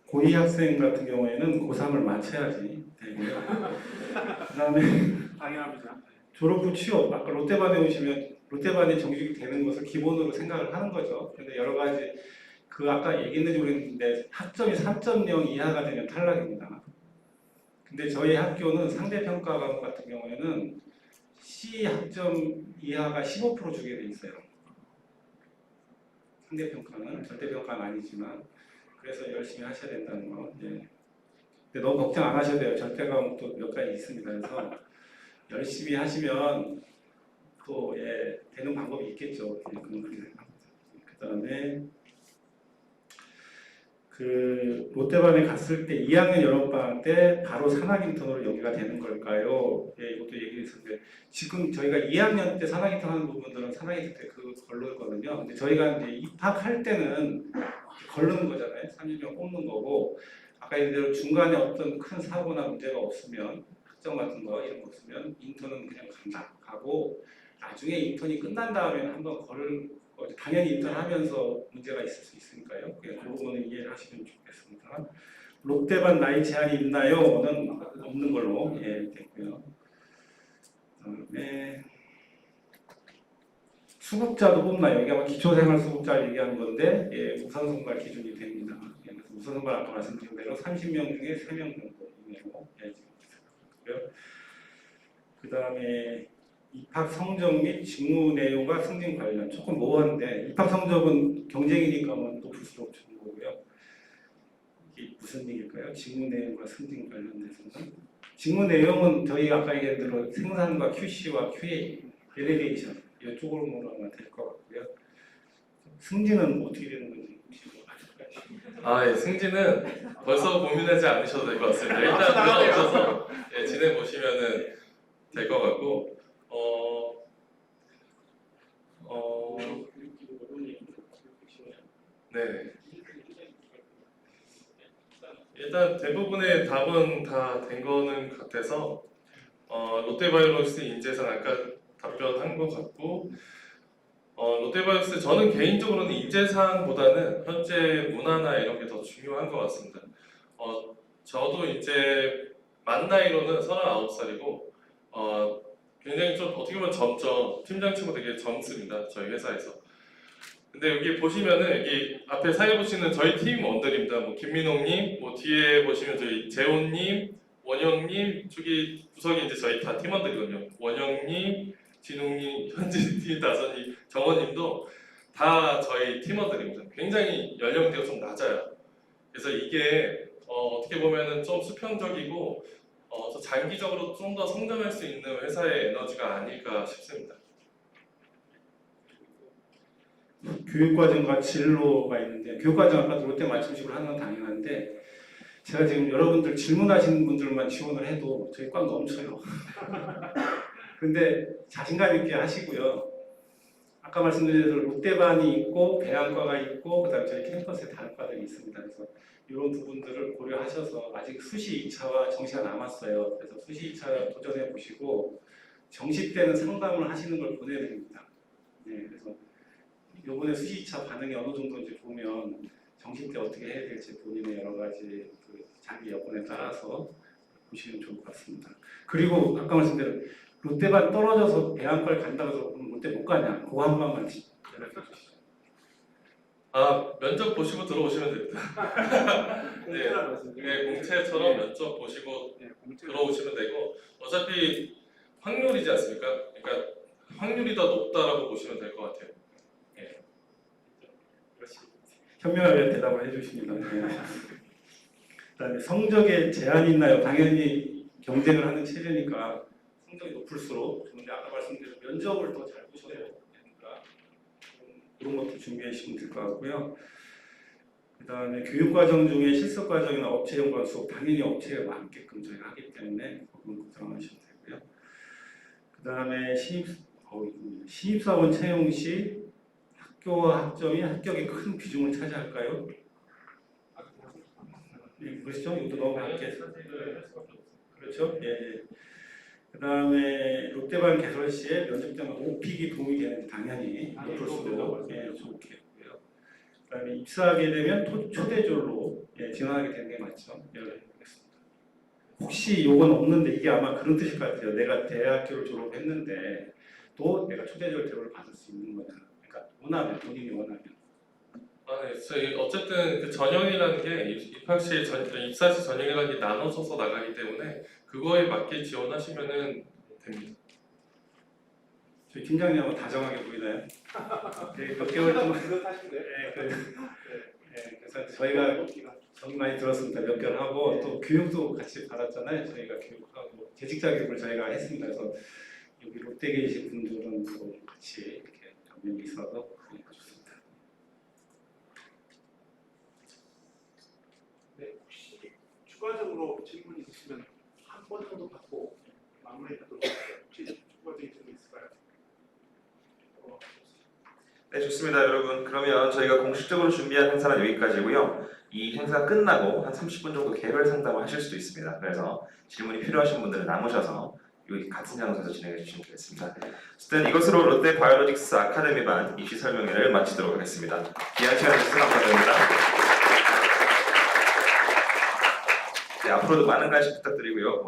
고2 학생 같은 경우에는 고3을 마쳐야지 되고요. 그다음에 당연합니다. 졸업 후 취업, 아까 롯데반에 오시면 롯데반이 정규직이 되는 것을 기본으로 생각을 하는 거죠. 근데 여러 가지 그 아까 얘기했는지 모르겠는데 학점이 3.0 이하가 되면 탈락입니다. 근데 저희 학교는 상대평가 과목 같은 경우에는 C 학점 이하가 15% 주게 돼 있어요. 상대평가는 절대평가는 아니지만 그래서 열심히 하셔야 된다는 거. 예. 근데 너무 걱정 안 하셔도 돼요. 절대 과목도 몇 가지 있습니다. 그래서 열심히 하시면 또 예, 되는 방법이 있겠죠. 예, 그다음에 그 롯데반에 갔을 때 2학년 여름방학 때 바로 산학인턴으로 연계가 되는 걸까요? 예, 이것도 얘기했었는데 지금 저희가 2학년 때 산학인턴 하는 부분들은 산학인턴 때 걸르거든요. 근데 저희가 이제 입학할 때는 걸르는 거잖아요. 30명 뽑는 거고 아까 얘기한 대로 중간에 어떤 큰 사고나 문제가 없으면 학점 같은 거 이런 거 없으면 인턴은 그냥 간다 하고 나중에 인턴이 끝난 다음에 한번 당연히 인턴하면서 문제가 있을 수 있으니까요. 그 부분은 이해를 하시면 좋겠습니다. 롯데반 나이 제한이 있나요?는 없는 걸로 예, 됐고요. 그다음에 수급자도 뽑나요? 이게 아마 기초생활 수급자를 얘기하는 건데 예, 우선 선발 기준이 됩니다. 예, 그래서 우선 선발 아까 말씀드린 대로 30명 중에 3명 정도이네요. 예, 그 다음에 입학 성적 및 직무 내용과 승진 관련 조금 모호한데 입학 성적은 경쟁이니까 뭐 높을수록 좋은 거고요. 이게 무슨 얘기일까요? 직무 내용과 승진 관련돼서는 직무 내용은 저희 아까 얘기한 대로 생산과 QC와 QA, 밸리데이션 이쪽으로 하면 될 것 같고요. 승진은 어떻게 되는 건지 혹시 아실까요? 예, 승진은 벌써 고민하지 않으셔도 될 것 같습니다. 일단 들어오셔서 예, 지내 보시면은 될 것 같고. 네. 일단 대부분의 답은 다 된 거는 같아서 롯데바이오로스 인재상 아까 답변한 것 같고 롯데바이오로스 저는 개인적으로는 인재상보다는 현재 문화나 이런 게 더 중요한 것 같습니다. 저도 이제 만 나이로는 39살이고 굉장히 좀 어떻게 보면 젊죠. 팀장 치고 되게 젊습니다. 저희 회사에서. 근데 여기 보시면은 여기 앞에 사회 보시는 저희 팀원들입니다. 뭐 김민홍님, 뭐 뒤에 보시면 저희 재훈님, 원영님, 저기 구석이 이제 저희 다 팀원들이거든요. 원영님, 진웅님, 현진님, 다선님, 정원님도 다 저희 팀원들입니다. 굉장히 연령대가 좀 낮아요. 그래서 이게 어떻게 보면은 좀 수평적이고 더 장기적으로 좀 더 성장할 수 있는 회사의 에너지가 아닐까 싶습니다. 교육과정과 진로가 있는데 교육과정 아까 롯데 맞춤식으로 하는 건 당연한데 제가 지금 여러분들 질문하시는 분들만 지원을 해도 저희 꽉 넘쳐요. 근데 자신감 있게 하시고요. 아까 말씀드린 대로 롯데반이 있고 배양과가 있고 그다음에 저희 캠퍼스에 다른 과들이 있습니다. 그래서 이런 부분들을 고려하셔서 아직 수시 2차와 정시가 남았어요. 그래서 수시 2차 도전해 보시고 정시 때는 상담을 하시는 걸 보내드립니다. 네, 그래서 이번에 수시 2차 반응이 어느 정도인지 보면 정시 때 어떻게 해야 될지 본인의 여러 가지 그 자기 여건에 따라서 보시면 좋을 것 같습니다. 그리고 아까 말씀드린 롯데반 떨어져서 배양과를 간다고 해서 그럼 롯데 못 가냐? 그거 한 번만 연락해 주시죠. 면접 보시고 들어오시면 됩니다. 네, 공채처럼 면접 보시고 들어오시면 되고 어차피 확률이지 않습니까? 그러니까 확률이 더 높다라고 보시면 될 것 같아요. 현명하게 대답을 해주십니다. 그다음에 성적에 제한이 있나요? 당연히 경쟁을 하는 체제니까 성적이 높을수록 좋은데 아까 말씀드린 면접을 더 잘 보셔야 되니까 그런 것도 준비해 주시면 될 것 같고요. 그다음에 교육과정 중에 실습과정이나 업체 연구원 수업 당연히 업체가 많게끔 저희가 하기 때문에 그건 걱정 안 하셔도 되고요. 그다음에 신입 신입사원 채용 시 학교와 학점이 합격에 큰 비중을 차지할까요? 네, 그렇죠. 이것도 너무 밝게 그렇죠. 예. 그다음에 롯데반 개설 시에 면접장 오픽이 도움이 되는지 당연히 높을 수도 좋게 했고요. 그다음에 입사하게 되면 초대졸로 진학하게 되는 게 맞죠. 혹시 요건 없는데 이게 아마 그런 뜻일 것 같아요. 내가 대학교를 졸업했는데 또 내가 초대졸 대우를 받을 수 있는 거냐. 그러니까 원하면 본인이 원하면. 네. 저희 어쨌든 그 전형이라는 게 입학시 입사시 전형이라는 게 나눠져서 나가기 때문에 그거에 맞게 지원하시면은 됩니다. 저희 팀장님 한번 다정하게 보이나요? 몇 개월 동안 그래서 저희가 정이 많이 들었습니다. 몇 개월 하고 또 교육도 같이 받았잖아요. 저희가 교육하고 재직자 교육을 저희가 했습니다. 그래서 여기 롯데 계신 분들은 또 같이 이렇게 경력이 있어서 좋습니다. 네, 혹시 추가적으로 질문 있으시면 한 번 정도 받고 마무리하도록 할게요. 혹시 추가적인 질문 있을까요? 네, 좋습니다, 여러분. 그러면 저희가 공식적으로 준비한 행사는 여기까지고요. 이 행사 끝나고 한 30분 정도 개별 상담을 하실 수도 있습니다. 그래서 질문이 필요하신 분들은 남으셔서 여기 같은 장소에서 진행해 주시면 되겠습니다. 어쨌든 이것으로 롯데 바이오로직스 아카데미반 입시 설명회를 마치도록 하겠습니다. 귀한 시간 주셔서 감사드립니다. 네, 앞으로도 많은 관심 부탁드리고요.